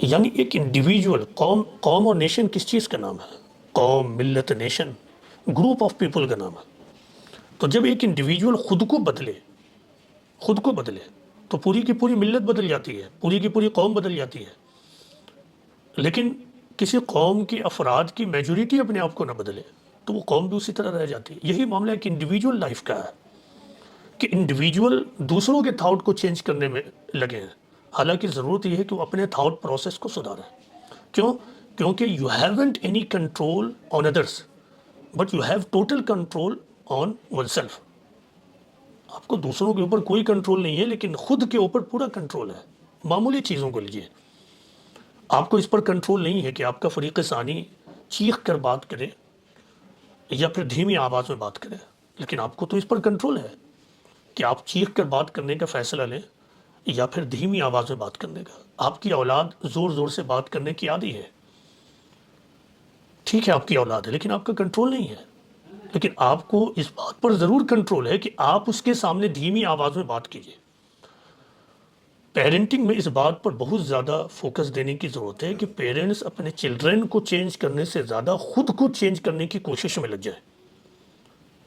یعنی ایک انڈیویجول قوم اور نیشن کس چیز کا نام ہے؟ قوم, ملت, نیشن, گروپ آف پیپل کا نام ہے. تو جب ایک انڈیویجول خود کو بدلے تو پوری کی پوری ملت بدل جاتی ہے, پوری کی پوری قوم بدل جاتی ہے. لیکن کسی قوم کے افراد کی میجورٹی اپنے آپ کو نہ بدلے تو وہ قوم بھی اسی طرح رہ جاتی ہے. یہی معاملہ ایک انڈیویجول لائف کا ہے کہ انڈیویجول دوسروں کے تھاٹ کو چینج کرنے میں لگے ہیں. حالانکہ ضرورت یہ ہے کہ وہ اپنے تھاٹ پروسیس کو سدھاریں. کیوں؟ کیونکہ you haven't any control on others but you have total control on one self. آپ کو دوسروں کے اوپر کوئی کنٹرول نہیں ہے لیکن خود کے اوپر پورا کنٹرول ہے. معمولی چیزوں کو لیجیے, آپ کو اس پر کنٹرول نہیں ہے کہ آپ کا فریق ثانی چیخ کر بات کرے یا پھر دھیمی آواز میں بات کرے, لیکن آپ کو تو اس پر کنٹرول ہے کہ آپ چیخ کر بات کرنے کا فیصلہ لیں یا پھر دھیمی آواز میں بات کرنے کا. آپ کی اولاد زور زور سے بات کرنے کی عادی ہے, ٹھیک ہے آپ کی اولاد ہے لیکن آپ کا کنٹرول نہیں ہے. لیکن آپ کو اس بات پر ضرور کنٹرول ہے کہ آپ اس کے سامنے دھیمی آواز میں بات کیجیے. پیرنٹنگ میں اس بات پر بہت زیادہ فوکس دینے کی ضرورت ہے کہ پیرنٹس اپنے چلڈرن کو چینج کرنے سے زیادہ خود کو چینج کرنے کی کوشش میں لگ جائیں.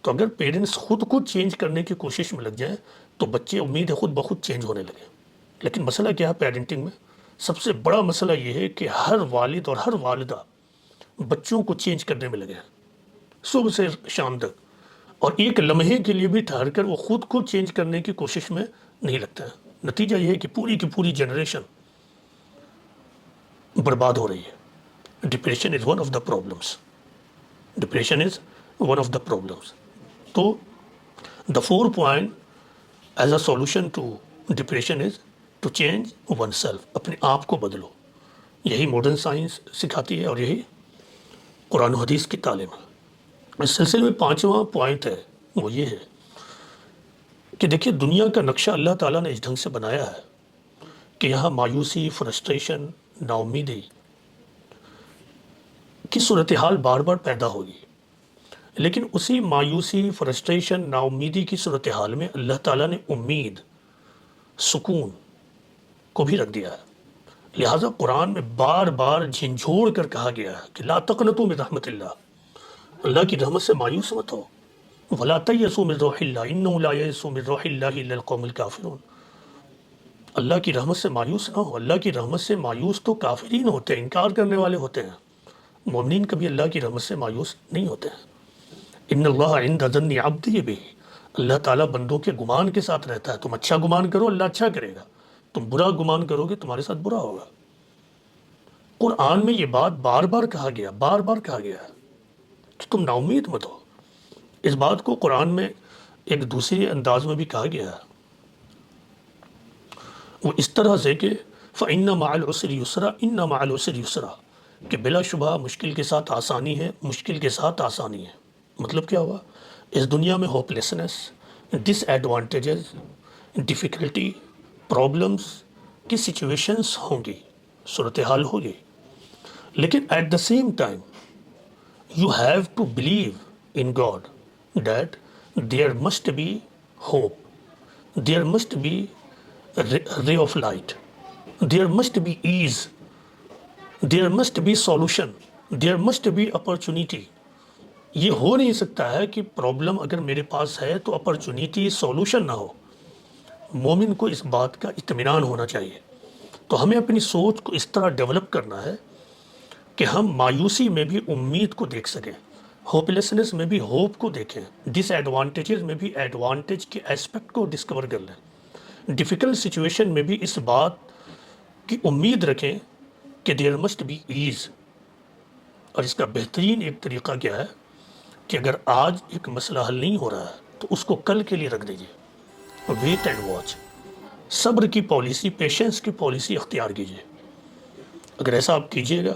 تو اگر پیرنٹس خود کو چینج کرنے کی کوشش میں لگ جائیں تو بچے امید ہے خود بخود چینج ہونے لگیں. لیکن مسئلہ کیا ہے پیرنٹنگ میں؟ سب سے بڑا مسئلہ یہ ہے کہ ہر والد اور ہر والدہ بچوں کو چینج کرنے میں لگے ہیں صبح سے شام تک, اور ایک لمحے کے لیے بھی ٹھہر کر وہ خود کو چینج کرنے کی کوشش میں نہیں لگتا ہے. نتیجہ یہ ہے کہ پوری کی پوری جنریشن برباد ہو رہی ہے. Depression is one of the problems. Depression is one of the problems. تو the 4 point as a solution to depression is to change oneself. اپنے آپ کو بدلو. یہی ماڈرن سائنس سکھاتی ہے اور یہی قرآن و حدیث کی تعلیم ہے. اس سلسلے میں 5واں پوائنٹ ہے وہ یہ ہے کہ دیکھیے دنیا کا نقشہ اللہ تعالیٰ نے اس ڈھنگ سے بنایا ہے کہ یہاں مایوسی, فرسٹریشن, نا امیدی کی صورتحال بار بار پیدا ہوگی. لیکن اسی مایوسی, فرسٹریشن, نا امیدی کی صورتحال میں اللہ تعالیٰ نے امید, سکون کو بھی رکھ دیا ہے. لہٰذا قرآن میں بار بار جھنجھوڑ کر کہا گیا ہے کہ لا تقنطوا من رحمت اللہ, اللہ کی رحمت سے مایوس مت ہو. ولا تیأسوا من روح اللہ انہ لا یئس من روح اللہ الا القوم الکافرون. اللہ کی رحمت سے مایوس نہ ہو. اللہ کی رحمت سے مایوس تو کافرین ہوتے ہیں, انکار کرنے والے ہوتے ہیں. مومنین کبھی اللہ کی رحمت سے مایوس نہیں ہوتے ہیں. ان اللہ عند ظن عبدی بہ, اللہ تعالیٰ بندوں کے گمان کے ساتھ رہتا ہے. تم اچھا گمان کرو اللہ اچھا کرے گا, تم برا گمان کرو گے تمہارے ساتھ برا ہوگا. قرآن میں یہ بات بار بار کہا گیا ہے کہ تم نا امید مت ہو. اس بات کو قرآن میں ایک دوسرے انداز میں بھی کہا گیا ہے, وہ اس طرح سے کہ فَإِنَّ مَعَ الْعُسْرِ يُسْرًا إِنَّ مَعَ الْعُسْرِ يُسْرًا, کہ بلا شبہ مشکل کے ساتھ آسانی ہے, مشکل کے ساتھ آسانی ہے. مطلب کیا ہوا؟ اس دنیا میں hopelessness, disadvantages, difficulty, problems کی سچویشنز ہوں گی, صورتحال ہوگی. لیکن at the same time you have to believe in God that there must be hope, there must be a ray of light, there must be ease, there must be solution there must be opportunity. یہ ہو نہیں سکتا ہے کہ problem اگر میرے پاس ہے تو اپرچونیٹی سولوشن نہ ہو. مومن کو اس بات کا اطمینان ہونا چاہیے. تو ہمیں اپنی سوچ کو اس طرح ڈیولپ کرنا ہے کہ ہم مایوسی میں بھی امید کو دیکھ سکیں، ہوپلیسنس میں بھی ہوپ کو دیکھیں، ڈس ایڈوانٹیجز میں بھی ایڈوانٹیج کے اسپیکٹ کو ڈسکور کر لیں، ڈیفیکلٹ سچویشن میں بھی اس بات کی امید رکھیں کہ دیر مسٹ بی ایز. اور اس کا بہترین ایک طریقہ کیا ہے کہ اگر آج ایک مسئلہ حل نہیں ہو رہا ہے تو اس کو کل کے لیے رکھ دیجیے، ویٹ اینڈ واچ. صبر کی پالیسی، پیشنس کی پالیسی اختیار کیجیے. اگر ایسا آپ کیجیے گا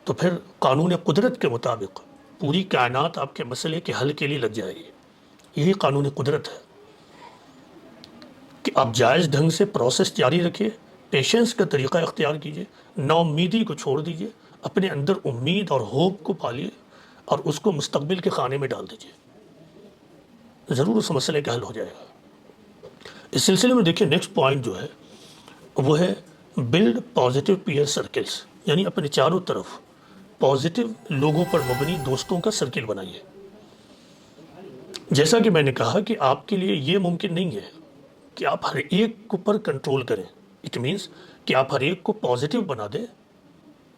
تو پھر قانون قدرت کے مطابق پوری کائنات آپ کے مسئلے کے حل کے لیے لگ جائے گی. یہی قانون قدرت ہے کہ آپ جائز ڈھنگ سے پروسیس جاری رکھیے، پیشنس کا طریقہ اختیار کیجیے، نا امیدی کو چھوڑ دیجیے، اپنے اندر امید اور ہوپ کو پالیے اور اس کو مستقبل کے خانے میں ڈال دیجیے. ضرور اس مسئلے کا حل ہو جائے گا. اس سلسلے میں دیکھیے نیکسٹ پوائنٹ جو ہے وہ ہے بلڈ پازیٹیو پیئر سرکلز، یعنی اپنے چاروں طرف پازیٹیو لوگوں پر مبنی دوستوں کا سرکل بنائیے. جیسا کہ میں نے کہا کہ آپ کے لیے یہ ممکن نہیں ہے کہ آپ ہر ایک کو پر کنٹرول کریں. اٹ مینس کہ آپ ہر ایک کو پازیٹیو بنا دیں،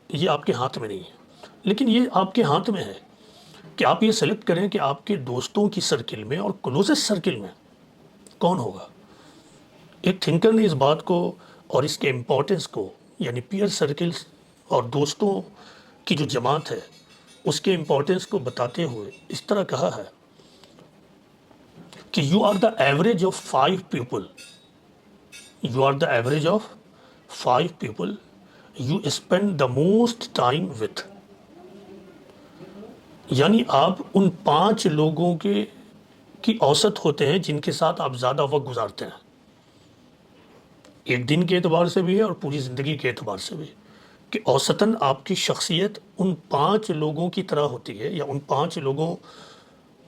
یہ آپ کے ہاتھ میں نہیں ہے. لیکن یہ آپ کے ہاتھ میں ہے کہ آپ یہ سلیکٹ کریں کہ آپ کے دوستوں کی سرکل میں اور کلوزسٹ سرکل میں کون ہوگا. ایک تھنکر نے اس بات کو اور اس کے امپورٹنس کو، یعنی پیئر سرکلز اور دوستوں کی جو جماعت ہے اس کے امپورٹنس کو بتاتے ہوئے اس طرح کہا ہے کہ you are the average of 5 people, you are the average of 5 people you spend the most time with. یعنی آپ ان 5 لوگوں کی اوسط ہوتے ہیں جن کے ساتھ آپ زیادہ وقت گزارتے ہیں، ایک دن کے اعتبار سے بھی ہے اور پوری زندگی کے اعتبار سے بھی، کہ اوسطاً آپ کی شخصیت ان 5 لوگوں کی طرح ہوتی ہے، یا ان 5 لوگوں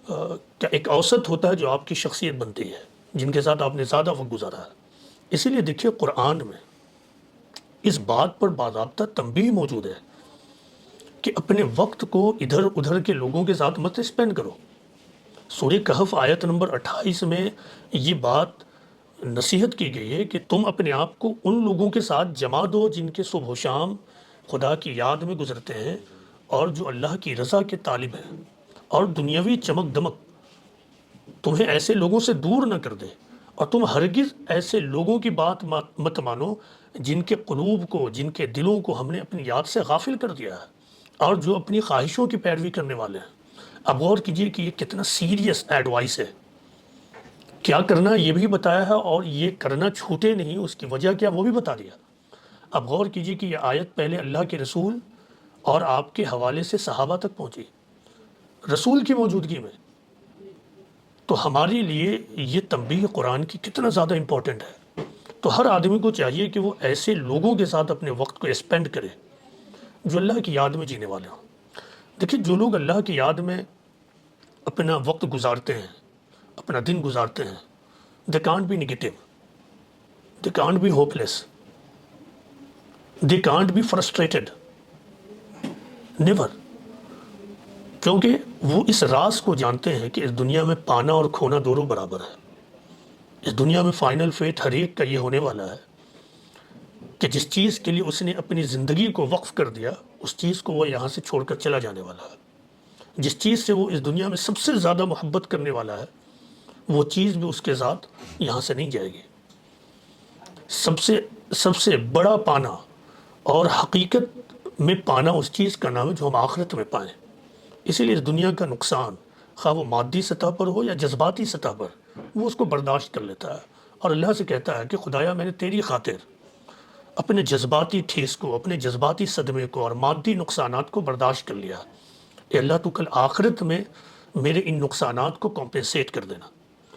کا ایک اوسط ہوتا ہے جو آپ کی شخصیت بنتی ہے، جن کے ساتھ آپ نے زیادہ وقت گزارا ہے. اسی لیے دیکھیے قرآن میں اس بات پر باضابطہ تنبیہ موجود ہے کہ اپنے وقت کو ادھر ادھر کے لوگوں کے ساتھ مت اسپینڈ کرو. سورہ کہف آیت نمبر 28 میں یہ بات نصیحت کی گئی ہے کہ تم اپنے آپ کو ان لوگوں کے ساتھ جما دو جن کے صبح و شام خدا کی یاد میں گزرتے ہیں اور جو اللہ کی رضا کے طالب ہیں، اور دنیاوی چمک دمک تمہیں ایسے لوگوں سے دور نہ کر دے. اور تم ہرگز ایسے لوگوں کی بات مت مانو جن کے قلوب کو، جن کے دلوں کو ہم نے اپنی یاد سے غافل کر دیا ہے اور جو اپنی خواہشوں کی پیروی کرنے والے ہیں. اب غور کیجئے کہ یہ کتنا سیریس ایڈوائس ہے. کیا کرنا یہ بھی بتایا ہے اور یہ کرنا چھوٹے نہیں اس کی وجہ کیا وہ بھی بتا دیا. اب غور کیجئے کہ یہ آیت پہلے اللہ کے رسول اور آپ کے حوالے سے صحابہ تک پہنچی، رسول کی موجودگی میں. تو ہمارے لیے یہ تنبیہ قرآن کی کتنا زیادہ امپورٹنٹ ہے. تو ہر آدمی کو چاہیے کہ وہ ایسے لوگوں کے ساتھ اپنے وقت کو اسپینڈ کرے جو اللہ کی یاد میں جینے والے ہوں. دیکھیے جو لوگ اللہ کی یاد میں اپنا وقت گزارتے ہیں، اپنا دن گزارتے ہیں، they can't be negative, they can't be hopeless, they can't be frustrated, never. کیونکہ وہ اس راز کو جانتے ہیں کہ اس دنیا میں پانا اور کھونا دونوں برابر ہے. اس دنیا میں فائنل فیٹ ہر ایک کا یہ ہونے والا ہے کہ جس چیز کے لیے اس نے اپنی زندگی کو وقف کر دیا اس چیز کو وہ یہاں سے چھوڑ کر چلا جانے والا ہے. جس چیز سے وہ اس دنیا میں سب سے زیادہ محبت کرنے والا ہے وہ چیز بھی اس کے ساتھ یہاں سے نہیں جائے گی. سب سے بڑا پانا اور حقیقت میں پانا اس چیز کا نام ہے جو ہم آخرت میں پائیں. اسی لیے اس دنیا کا نقصان خواہ وہ مادی سطح پر ہو یا جذباتی سطح پر وہ اس کو برداشت کر لیتا ہے اور اللہ سے کہتا ہے کہ خدایا میں نے تیری خاطر اپنے جذباتی ٹھیس کو، اپنے جذباتی صدمے کو اور مادی نقصانات کو برداشت کر لیا. اے اللہ تو کل آخرت میں میرے ان نقصانات کو کمپنسیٹ کر دینا.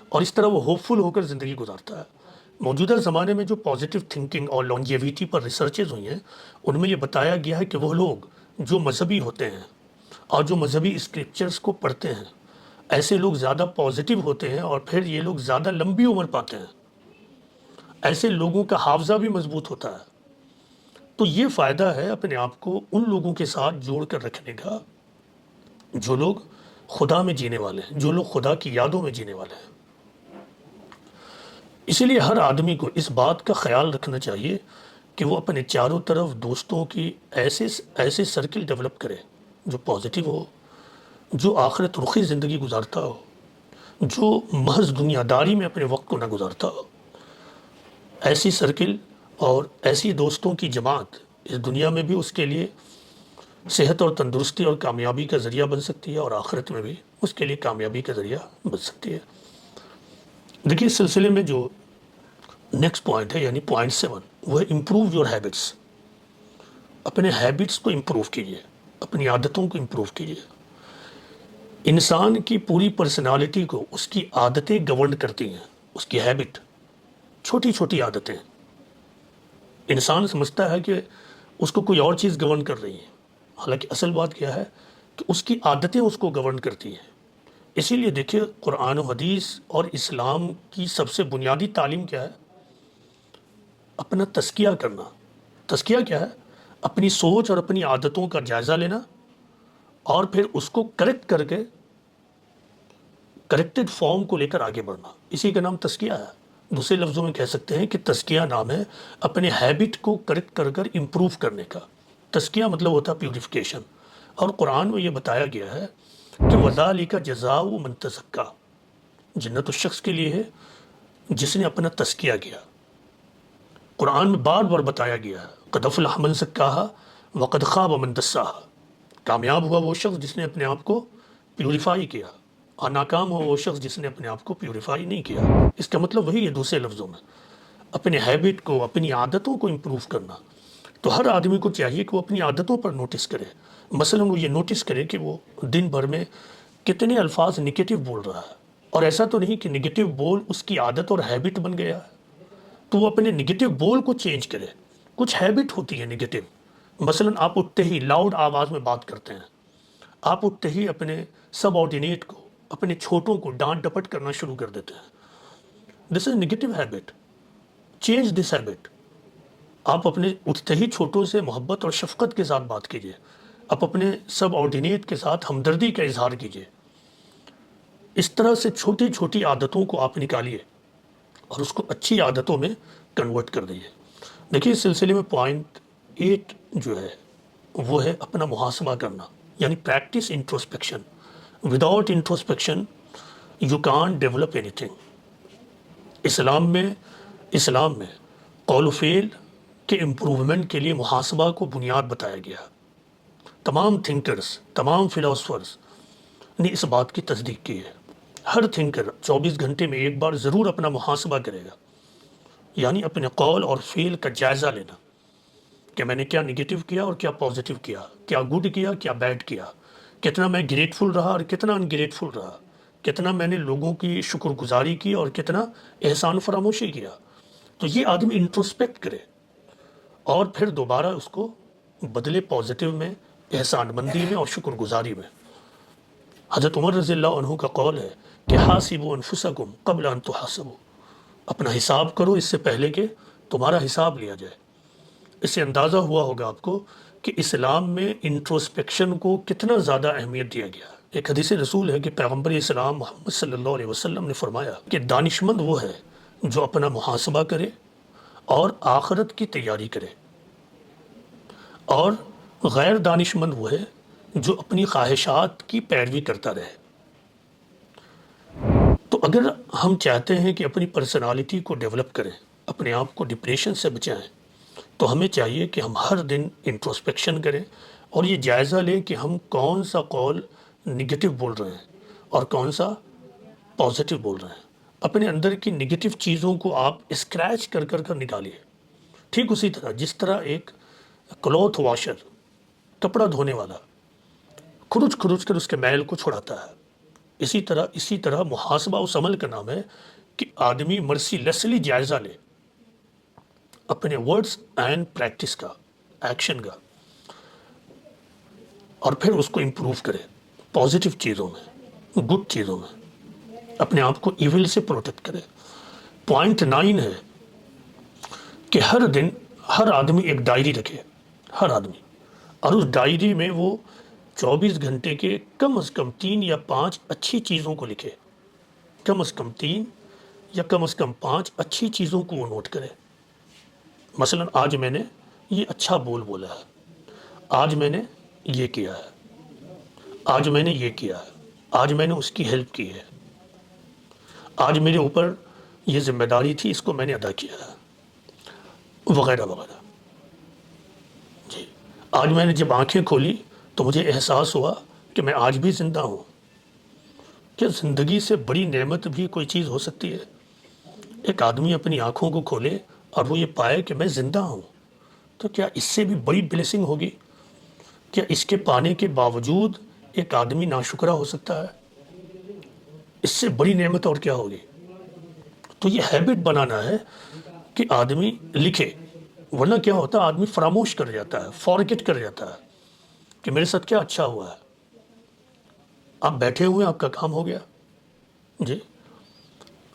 اور اس طرح وہ ہوپ فل ہو کر زندگی گزارتا ہے. موجودہ زمانے میں جو پازیٹیو تھنکنگ اور لانجیویٹی پر ریسرچز ہوئی ہیں ان میں یہ بتایا گیا ہے کہ وہ لوگ جو مذہبی ہوتے ہیں اور جو مذہبی اسکرپچرز کو پڑھتے ہیں ایسے لوگ زیادہ پازیٹیو ہوتے ہیں اور پھر یہ لوگ زیادہ لمبی عمر پاتے ہیں. ایسے لوگوں کا حافظہ بھی مضبوط ہوتا ہے. تو یہ فائدہ ہے اپنے آپ کو ان لوگوں کے ساتھ جوڑ کر رکھنے کا جو لوگ خدا میں جینے والے ہیں، جو لوگ خدا کی یادوں میں جینے والے ہیں۔ اسی لیے ہر آدمی کو اس بات کا خیال رکھنا چاہیے کہ وہ اپنے چاروں طرف دوستوں کی ایسے سرکل ڈیولپ کرے جو پازیٹیو ہو، جو آخرت رخی زندگی گزارتا ہو، جو محض دنیا داری میں اپنے وقت کو نہ گزارتا ہو۔ ایسی سرکل اور ایسی دوستوں کی جماعت اس دنیا میں بھی اس کے لیے صحت اور تندرستی اور کامیابی کا ذریعہ بن سکتی ہے، اور آخرت میں بھی اس کے لیے کامیابی کا ذریعہ بن سکتی ہے۔ دیکھیے اس سلسلے میں جو نیکسٹ پوائنٹ ہے یعنی پوائنٹ 7، وہ ہے امپروو یور ہیبٹس۔ اپنے ہیبٹس کو امپروو کیجیے، اپنی عادتوں کو امپروو کیجیے۔ انسان کی پوری پرسنالٹی کو اس کی عادتیں گورن کرتی ہیں، اس کی ہیبٹ، چھوٹی چھوٹی عادتیں۔ انسان سمجھتا ہے کہ اس کو کوئی اور چیز گورن کر رہی ہے، حالانکہ اصل بات کیا ہے کہ اس کی عادتیں اس کو گورن کرتی ہیں۔ اسی لیے دیکھیے قرآن و حدیث اور اسلام کی سب سے بنیادی تعلیم کیا ہے؟ اپنا تزکیہ کرنا۔ تزکیہ کیا ہے؟ اپنی سوچ اور اپنی عادتوں کا جائزہ لینا اور پھر اس کو کریکٹ کر کے کریکٹڈ فارم کو لے کر آگے بڑھنا، اسی کا نام تزکیہ ہے۔ دوسرے لفظوں میں کہہ سکتے ہیں کہ تزکیہ نام ہے اپنے ہیبٹ کو کریکٹ کر کر امپروو کرنے کا۔ تزکیہ مطلب ہوتا ہے پیوریفیکیشن، اور قرآن میں یہ بتایا گیا ہے کہ وَذَلِكَ جَزَاءُ مَن تَزَكَّىٰ، جنت اس شخص کے لیے ہے جس نے اپنا تزکیہ کیا۔ قرآن میں بار بار بتایا گیا ہے قَدْ أَفْلَحَ مَن زَكَّاهَا وَقَدْ خَابَ مَن دَسَّاهَا، کامیاب ہوا وہ شخص جس نے اپنے آپ کو پیوریفائی کیا، اور ناکام ہوا وہ شخص جس نے اپنے آپ کو پیوریفائی نہیں کیا۔ اس کا مطلب وہی ہے دوسرے لفظوں میں، اپنے ہیبٹ کو، اپنی عادتوں کو امپروو کرنا۔ تو ہر آدمی کو چاہیے کہ وہ اپنی عادتوں پر نوٹس کرے۔ مثلا وہ یہ نوٹس کرے کہ وہ دن بھر میں کتنے الفاظ نگیٹو بول رہا ہے، اور ایسا تو نہیں کہ نگیٹو بول اس کی عادت اور ہیبٹ بن گیا ہے، تو وہ اپنے نگیٹو بول کو چینج کرے۔ کچھ ہیبٹ ہوتی ہے نگیٹو، مثلا آپ اٹھتے ہی لاؤڈ آواز میں بات کرتے ہیں، آپ اٹھتے ہی اپنے سب آرڈینیٹ کو، اپنے چھوٹوں کو ڈانٹ ڈپٹ کرنا شروع کر دیتے ہیں۔ This is negative habit, change this habit. آپ اپنے اٹھتے ہی چھوٹوں سے محبت اور شفقت کے ساتھ بات کیجیے، آپ اپنے سب آرڈینیٹ کے ساتھ ہمدردی کا اظہار کیجیے۔ اس طرح سے چھوٹی چھوٹی عادتوں کو آپ نکالیے اور اس کو اچھی عادتوں میں کنورٹ کر دیجیے۔ دیکھیے اس سلسلے میں پوائنٹ 8 جو ہے وہ ہے اپنا محاسبہ کرنا، یعنی practice introspection. Without introspection you can't develop anything. اسلام میں قول و فعل کے امپروومنٹ کے لیے محاسبہ کو بنیاد بتایا گیا۔ تمام تھنکرز، تمام فلاسفرز نے اس بات کی تصدیق کی ہے۔ ہر تھنکر 24 گھنٹے میں ایک بار ضرور اپنا محاسبہ کرے گا، یعنی اپنے قول اور فعل کا جائزہ لینا کہ میں نے کیا نگیٹو کیا اور کیا پازیٹیو کیا، کیا گڈ کیا کیا بیڈ کیا، کتنا میں گریٹفل رہا اور کتنا انگریٹفل رہا، کتنا میں نے لوگوں کی شکر گزاری کی اور کتنا احسان فراموشی کیا۔ تو یہ آدمی انٹروسپیکٹ کرے اور پھر دوبارہ اس کو بدلے پازیٹیو میں، احسان مندی میں اور شکر گزاری میں۔ حضرت عمر رضی اللہ عنہ کا قول ہے کہ حاسبوا انفسکم قبل ان تحاسبوا، اپنا حساب کرو اس سے پہلے کہ تمہارا حساب لیا جائے۔ اس سے اندازہ ہوا ہوگا آپ کو کہ اسلام میں انٹروسپیکشن کو کتنا زیادہ اہمیت دیا گیا۔ ایک حدیث رسول ہے کہ پیغمبر اسلام محمد صلی اللہ علیہ وسلم نے فرمایا کہ دانشمند وہ ہے جو اپنا محاسبہ کرے اور آخرت کی تیاری کرے، اور غیر دانشمند وہ ہے جو اپنی خواہشات کی پیروی کرتا رہے۔ تو اگر ہم چاہتے ہیں کہ اپنی پرسنالٹی کو ڈیولپ کریں، اپنے آپ کو ڈپریشن سے بچائیں، تو ہمیں چاہیے کہ ہم ہر دن انٹروسپیکشن کریں اور یہ جائزہ لیں کہ ہم کون سا قول نگیٹو بول رہے ہیں اور کون سا پازیٹیو بول رہے ہیں۔ اپنے اندر کی نگیٹو چیزوں کو آپ اسکریچ کر کر نکالیے۔ ٹھیک اسی طرح جس طرح ایک کلوتھ واشر، کپڑا دھونے والا، کھرچ کر اس کے میل کو چھڑاتا ہے، اسی طرح محاسبہ اس عمل کا نام ہے کہ آدمی مرسی لیسلی جائزہ لے اپنے ورڈز اینڈ پریکٹس کا، ایکشن کا، اور پھر اس کو امپروو کرے پازیٹیو چیزوں میں، گڈ چیزوں میں، اپنے آپ کو ایول سے پروٹیکٹ کرے۔ پوائنٹ 9 ہے کہ ہر دن ہر آدمی ایک ڈائری رکھے، ہر آدمی، اور اس ڈائری میں وہ 24 گھنٹے کے کم از کم 3 یا 5 اچھی چیزوں کو لکھے، کم از کم 3 یا کم از کم 5 اچھی چیزوں کو وہ نوٹ کرے۔ مثلا آج میں نے یہ اچھا بولا ہے، آج میں نے یہ کیا ہے، آج میں نے یہ کیا ہے، آج میں نے اس کی ہیلپ کی ہے، آج میرے اوپر یہ ذمہ داری تھی، اس کو میں نے ادا کیا ہے، وغیرہ وغیرہ۔ جی، آج میں نے جب آنکھیں کھولی تو مجھے احساس ہوا کہ میں آج بھی زندہ ہوں۔ کیا زندگی سے بڑی نعمت بھی کوئی چیز ہو سکتی ہے؟ ایک آدمی اپنی آنکھوں کو کھولے اور وہ یہ پائے کہ میں زندہ ہوں، تو کیا اس سے بھی بڑی بلیسنگ ہوگی؟ کیا اس کے پانے کے باوجود ایک آدمی ناشکرا ہو سکتا ہے؟ اس سے بڑی نعمت اور کیا ہوگی؟ تو یہ ہیبٹ بنانا ہے کہ آدمی لکھے، ورنہ کیا ہوتا ہے آدمی فراموش کر جاتا ہے، فارگیٹ کر جاتا ہے کہ میرے ساتھ کیا اچھا ہوا ہے۔ آپ بیٹھے ہوئے آپ کا کام ہو گیا، جی،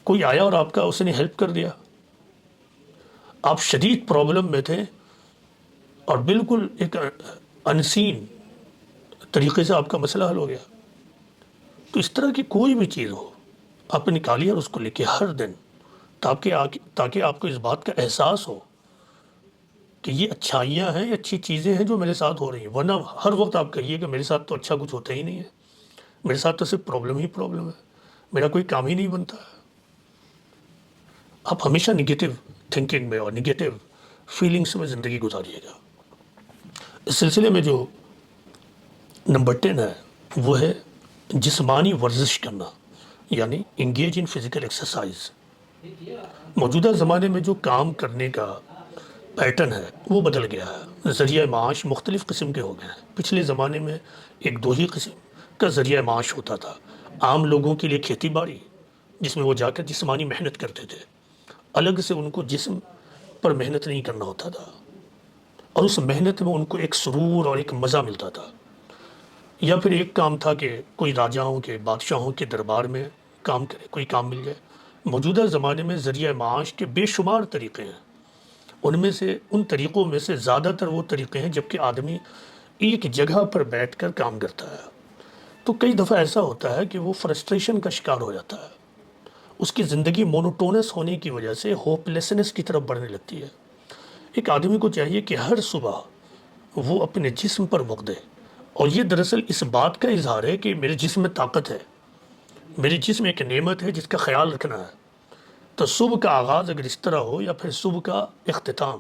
کوئی آیا اور آپ کا اس نے ہیلپ کر دیا، آپ شدید پرابلم میں تھے اور بالکل ایک انسین طریقے سے آپ کا مسئلہ حل ہو گیا۔ تو اس طرح کی کوئی بھی چیز ہو، آپ نکالیے اور اس کو لکھیں ہر دن، تاکہ آپ کو اس بات کا احساس ہو کہ یہ اچھائیاں ہیں، یہ اچھی چیزیں ہیں جو میرے ساتھ ہو رہی ہیں۔ ورنہ ہر وقت آپ کہیے کہ میرے ساتھ تو اچھا کچھ ہوتا ہی نہیں ہے، میرے ساتھ تو صرف پرابلم ہی پرابلم ہے، میرا کوئی کام ہی نہیں بنتا ہے۔ آپ ہمیشہ نگیٹو تھنکنگ میں اور نگیٹو فیلنگس میں زندگی گزاریے گا۔ اس سلسلے میں جو نمبر 10 ہے وہ ہے جسمانی ورزش کرنا، یعنی انگیج ان فزیکل ایکسرسائز۔ موجودہ زمانے میں جو کام کرنے کا پیٹرن ہے وہ بدل گیا ہے، ذریعہ معاش مختلف قسم کے ہو گئے ہیں۔ پچھلے زمانے میں ایک دو ہی قسم کا ذریعہ معاش ہوتا تھا، عام لوگوں کے لیے کھیتی باڑی، جس میں وہ جا کر جسمانی محنت کرتے تھے، الگ سے ان کو جسم پر محنت نہیں کرنا ہوتا تھا، اور اس محنت میں ان کو ایک سرور اور ایک مزہ ملتا تھا۔ یا پھر ایک کام تھا کہ کوئی راجاؤں کے، بادشاہوں کے دربار میں کام کرے، کوئی کام مل جائے۔ موجودہ زمانے میں ذریعہ معاش کے بے شمار طریقے ہیں، ان طریقوں میں سے زیادہ تر وہ طریقے ہیں جب کہ آدمی ایک جگہ پر بیٹھ کر کام کرتا ہے، تو کئی دفعہ ایسا ہوتا ہے کہ وہ فرسٹریشن کا شکار ہو جاتا ہے، اس کی زندگی مونوٹونس ہونے کی وجہ سے ہوپلیسنس کی طرف بڑھنے لگتی ہے۔ ایک آدمی کو چاہیے کہ ہر صبح وہ اپنے جسم پر وقت دے، اور یہ دراصل اس بات کا اظہار ہے کہ میرے جسم میں طاقت ہے، میرے جسم ایک نعمت ہے جس کا خیال رکھنا ہے۔ تو صبح کا آغاز اگر اس طرح ہو، یا پھر صبح کا اختتام،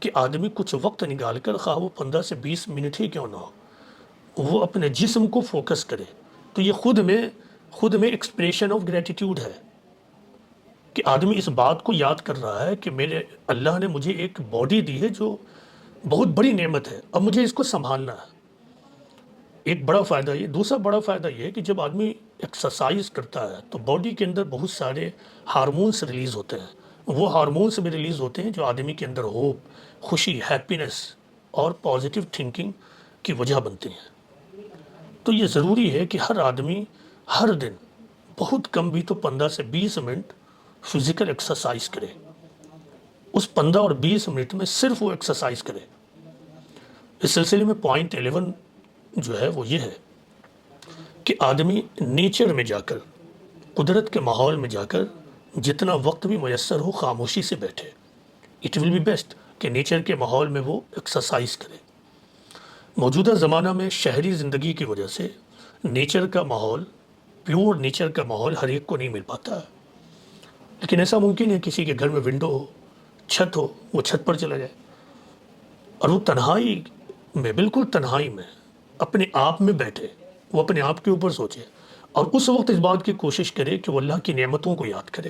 کہ آدمی کچھ وقت نکال کر، خواہ وہ 15 سے 20 منٹ ہی کیوں نہ ہو، وہ اپنے جسم کو فوکس کرے، تو یہ خود میں ایکسپریشن آف گریٹیٹیوڈ ہے کہ آدمی اس بات کو یاد کر رہا ہے کہ میرے اللہ نے مجھے ایک باڈی دی ہے جو بہت بڑی نعمت ہے، اب مجھے اس کو سنبھالنا ہے۔ ایک بڑا فائدہ یہ، دوسرا بڑا فائدہ یہ ہے کہ جب آدمی ایکسرسائز کرتا ہے تو باڈی کے اندر بہت سارے ہارمونس ریلیز ہوتے ہیں، وہ ہارمونس بھی ریلیز ہوتے ہیں جو آدمی کے اندر ہوپ، خوشی، ہیپینس اور پازیٹیو تھنکنگ کی وجہ بنتے ہیں۔ تو یہ ضروری ہے کہ ہر آدمی ہر دن بہت کم بھی تو 15 سے 20 منٹ فزیکل ایکسرسائز کرے، اس 15 اور 20 منٹ میں صرف وہ ایکسرسائز کرے۔ اس سلسلے میں پوائنٹ 11 جو ہے وہ یہ ہے کہ آدمی نیچر میں جا کر، قدرت کے ماحول میں جا کر جتنا وقت بھی میسر ہو خاموشی سے بیٹھے۔ اٹ ول بی بیسٹ کہ نیچر کے ماحول میں وہ ایکسرسائز کرے۔ موجودہ زمانہ میں شہری زندگی کی وجہ سے نیچر کا ماحول، پیور نیچر کا ماحول ہر ایک کو نہیں مل پاتا ہے، لیکن ایسا ممکن ہے کسی کے گھر میں ونڈو ہو، چھت ہو، وہ چھت پر چلا جائے اور وہ تنہائی میں، بالکل تنہائی میں اپنے آپ میں بیٹھے، وہ اپنے آپ کے اوپر سوچے، اور اس وقت اس بات کی کوشش کرے کہ وہ اللہ کی نعمتوں کو یاد کرے،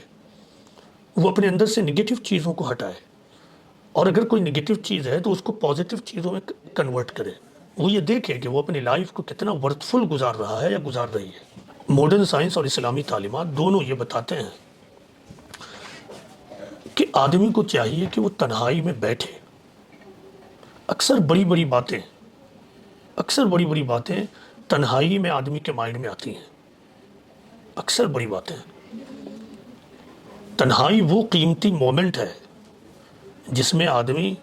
وہ اپنے اندر سے نگیٹو چیزوں کو ہٹائے، اور اگر کوئی نگیٹو چیز ہے تو اس کو پازیٹیو چیزوں میں کنورٹ کرے۔ وہ یہ دیکھے کہ وہ اپنی لائف کو کتنا ورتھفل گزار رہا ہے یا گزار رہی ہے۔ ماڈرن سائنس اور اسلامی تعلیمات دونوں یہ بتاتے ہیں کہ آدمی کو چاہیے کہ وہ تنہائی میں بیٹھے۔ اکثر بڑی بڑی باتیں تنہائی میں آدمی کے مائنڈ میں آتی ہیں، اکثر بڑی باتیں۔ تنہائی وہ قیمتی مومنٹ ہے جس میں آدمی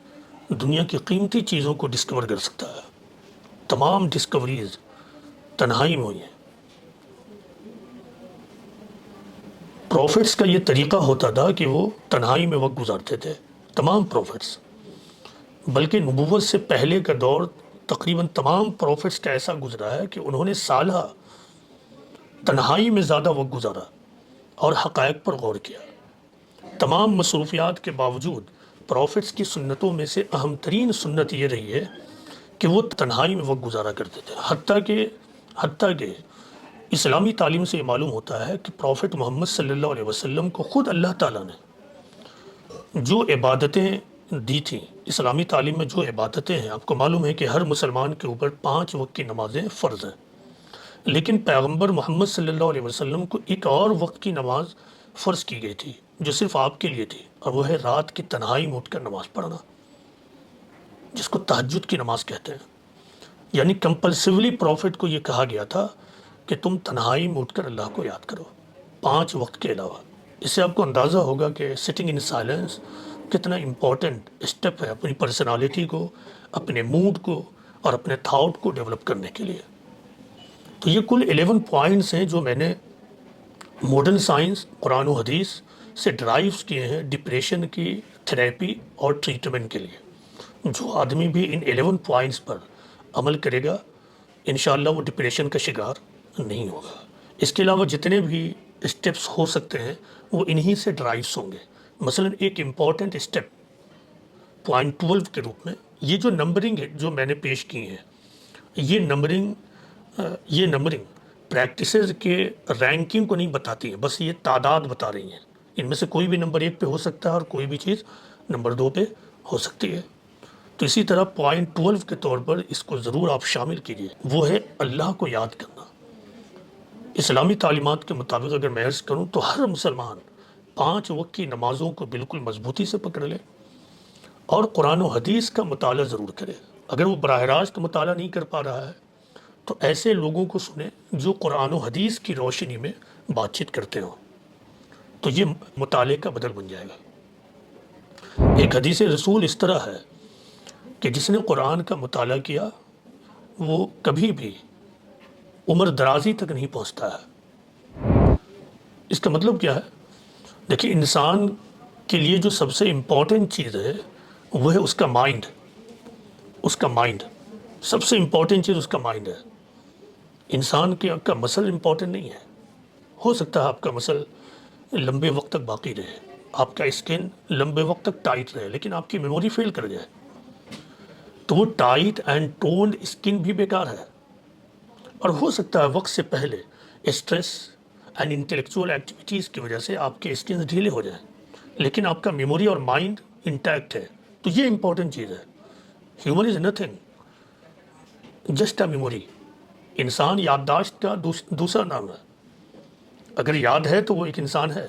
دنیا کی قیمتی چیزوں کو ڈسکور کر سکتا ہے. تمام ڈسکوریز تنہائی میں ہوئی ہیں. پروفٹس کا یہ طریقہ ہوتا تھا کہ وہ تنہائی میں وقت گزارتے تھے، تمام پروفٹس. بلکہ نبوت سے پہلے کا دور تقریباً تمام پروفٹس کا ایسا گزرا ہے کہ انہوں نے سالہ تنہائی میں زیادہ وقت گزارا اور حقائق پر غور کیا. تمام مصروفیات کے باوجود پروفٹس کی سنتوں میں سے اہم ترین سنت یہ رہی ہے کہ وہ تنہائی میں وقت گزارا کرتے تھے. حتیٰ کہ اسلامی تعلیم سے یہ معلوم ہوتا ہے کہ پروفٹ محمد صلی اللہ علیہ وسلم کو خود اللہ تعالیٰ نے جو عبادتیں دی تھیں، اسلامی تعلیم میں جو عبادتیں ہیں، آپ کو معلوم ہے کہ ہر مسلمان کے اوپر 5 وقت کی نمازیں فرض ہیں. لیکن پیغمبر محمد صلی اللہ علیہ وسلم کو ایک اور وقت کی نماز فرض کی گئی تھی جو صرف آپ کے لیے تھی، اور وہ ہے رات کی تنہائی میں اٹھ کر نماز پڑھنا، جس کو تہجد کی نماز کہتے ہیں. یعنی کمپلسیولی پروفٹ کو یہ کہا گیا تھا کہ تم تنہائی میں اٹھ کر اللہ کو یاد کرو 5 وقت کے علاوہ. اس سے آپ کو اندازہ ہوگا کہ سٹنگ ان سائلنس کتنا امپورٹنٹ اسٹیپ ہے اپنی پرسنالٹی کو، اپنے موڈ کو اور اپنے تھاٹ کو ڈیولپ کرنے کے لیے. تو یہ کل 11 پوائنٹس ہیں جو میں نے ماڈرن سائنس، قرآن و حدیث سے ڈرائیوز کیے ہیں ڈپریشن کی تھراپی اور ٹریٹمنٹ کے لیے. جو آدمی بھی ان 11 پوائنٹس پر عمل کرے گا انشاءاللہ وہ ڈپریشن کا شکار نہیں ہوگا. اس کے علاوہ جتنے بھی اسٹیپس ہو سکتے ہیں وہ انہی سے ڈرائیوز ہوں گے. مثلا ایک امپورٹنٹ اسٹیپ پوائنٹ 12 کے روپ میں یہ جو نمبرنگ ہے جو میں نے پیش کی ہیں، یہ نمبرنگ پریکٹسز کے رینکنگ کو نہیں بتاتی ہیں، بس یہ تعداد بتا رہی ہیں. ان میں سے کوئی بھی نمبر 1 پہ ہو سکتا ہے اور کوئی بھی چیز نمبر 2 پہ ہو سکتی ہے. تو اسی طرح پوائنٹ 12 کے طور پر اس کو ضرور آپ شامل کیجئے، وہ ہے اللہ کو یاد کرنا. اسلامی تعلیمات کے مطابق اگر میں عرض کروں تو ہر مسلمان 5 وقت کی نمازوں کو بالکل مضبوطی سے پکڑ لے اور قرآن و حدیث کا مطالعہ ضرور کرے. اگر وہ براہ راست مطالعہ نہیں کر پا رہا ہے تو ایسے لوگوں کو سنیں جو قرآن و حدیث کی روشنی میں بات چیت کرتے ہوں، تو یہ مطالعے کا بدل بن جائے گا. ایک حدیث رسول اس طرح ہے کہ جس نے قرآن کا مطالعہ کیا وہ کبھی بھی عمر درازی تک نہیں پہنچتا ہے. اس کا مطلب کیا ہے؟ دیکھیں، انسان کے لیے جو سب سے امپورٹنٹ چیز ہے وہ ہے اس کا مائنڈ. سب سے امپورٹنٹ چیز اس کا مائنڈ ہے. انسان کا مسل امپورٹنٹ نہیں ہے. ہو سکتا ہے آپ کا مسل لمبے وقت تک باقی رہے، آپ کا اسکن لمبے وقت تک ٹائٹ رہے، لیکن آپ کی میموری فیل کر جائے تو وہ ٹائٹ اینڈ ٹونڈ اسکن بھی بیکار ہے. اور ہو سکتا ہے وقت سے پہلے اسٹریس اینڈ انٹلیکچوئل ایکٹیویٹیز کی وجہ سے آپ کے اسکنز ڈھیلے ہو جائیں، لیکن آپ کا میموری اور مائنڈ انٹیکٹ ہے. تو یہ امپورٹنٹ چیز ہے. Human is nothing just a memory. انسان یادداشت کا دوسرا نام ہے. اگر یاد ہے تو وہ ایک انسان ہے،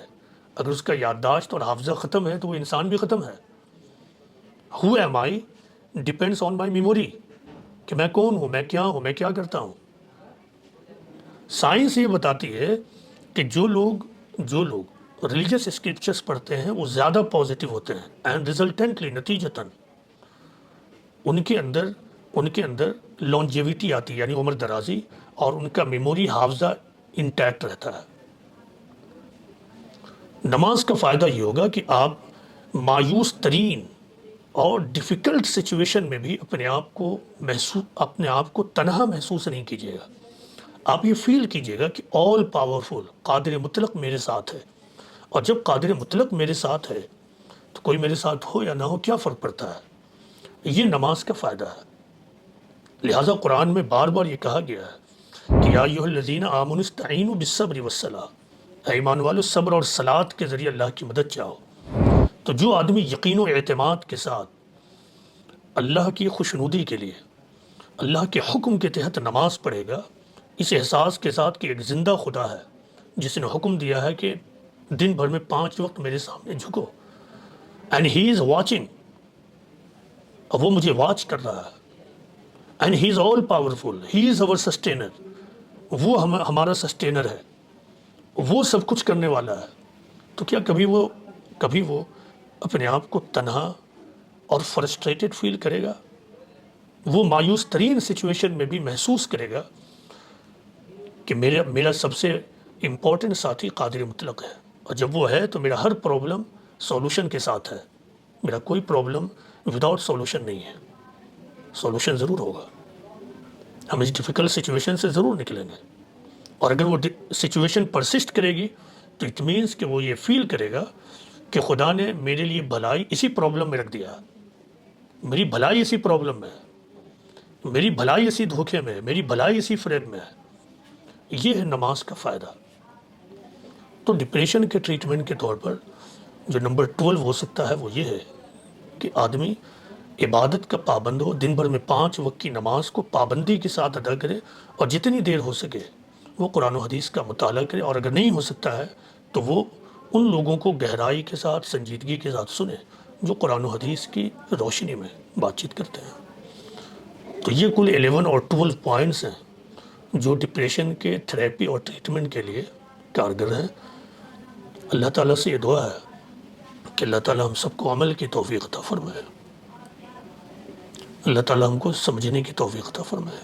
اگر اس کا یادداشت اور حافظہ ختم ہے تو وہ انسان بھی ختم ہے. Who am I depends on my memory, کہ میں کون ہوں، میں کیا کرتا ہوں. سائنس یہ بتاتی ہے کہ جو لوگ ریلیجس اسکرپچرز پڑھتے ہیں وہ زیادہ پازیٹیو ہوتے ہیں، اینڈ ریزلٹنٹلی نتیجتاً ان کے اندر لانجیویٹی آتی ہے، یعنی عمر درازی، اور ان کا میموری حافظہ انٹیکٹ رہتا ہے. نماز کا فائدہ یہ ہوگا کہ آپ مایوس ترین اور ڈیفیکلٹ سچویشن میں بھی اپنے آپ کو تنہا محسوس نہیں کیجیے گا. آپ یہ فیل کیجیے گا کہ آل پاورفل قادر مطلق میرے ساتھ ہے. اور جب قادر مطلق میرے ساتھ ہے تو کوئی میرے ساتھ ہو یا نہ ہو کیا فرق پڑتا ہے. یہ نماز کا فائدہ ہے. لہٰذا قرآن میں بار بار یہ کہا گیا ہے کہ یا ایھا الذین آمنوا استعینوا بالصبر والصلاۃ، اے ایمان والو صبر اور صلاۃ کے ذریعے اللہ کی مدد چاہو. تو جو آدمی یقین و اعتماد کے ساتھ اللہ کی خوشنودی کے لیے اللہ کے حکم کے تحت نماز پڑھے گا، اس احساس کے ساتھ کہ ایک زندہ خدا ہے جس نے حکم دیا ہے کہ دن بھر میں 5 وقت میرے سامنے جھکو، اینڈ ہی از واچنگ، اور وہ مجھے واچ کر رہا ہے، and he is all powerful, he is over sustainer, وہ ہمارا سسٹینر ہے، وہ سب کچھ کرنے والا ہے. تو کیا کبھی وہ اپنے آپ کو تنہا اور فرسٹریٹڈ فیل کرے گا، وہ مایوس ترین سچویشن میں بھی محسوس کرے گا کہ میرا سب سے امپورٹنٹ ساتھی قادر مطلق ہے، اور جب وہ ہے تو میرا ہر پرابلم سولوشن کے ساتھ ہے، میرا کوئی پرابلم وداؤٹ سولوشن نہیں ہے، سولوشن ضرور ہوگا، ہم اس ڈیفیکلٹ سچویشن سے ضرور نکلیں گے۔ اور اگر وہ سچویشن پرسسٹ کرے گی تو اٹ مینس کہ وہ یہ فیل کرے گا کہ خدا نے میرے لیے بھلائی اسی پرابلم میں رکھ دیا، میری بھلائی اسی پرابلم میں ہے، میری بھلائی اسی دھوکے میں ہے، میری بھلائی اسی فریب میں ہے۔ یہ ہے نماز کا فائدہ۔ تو ڈپریشن کے ٹریٹمنٹ کے طور پر جو نمبر 12 ہو سکتا ہے وہ یہ ہے کہ آدمی عبادت کا پابند ہو، دن بھر میں 5 وقت کی نماز کو پابندی کے ساتھ ادا کرے، اور جتنی دیر ہو سکے وہ قرآن و حدیث کا مطالعہ کرے، اور اگر نہیں ہو سکتا ہے تو وہ ان لوگوں کو گہرائی کے ساتھ، سنجیدگی کے ساتھ سنے جو قرآن و حدیث کی روشنی میں بات چیت کرتے ہیں۔ تو یہ کل 11 اور 12 پوائنٹس ہیں جو ڈپریشن کے تھراپی اور ٹریٹمنٹ کے لیے کارگر ہیں۔ اللہ تعالیٰ سے یہ دعا ہے کہ اللہ تعالیٰ ہم سب کو عمل کی توفیق عطا فرمائے، اللہ تعالیٰ ہم کو سمجھنے کی توفیق عطا فرمائے۔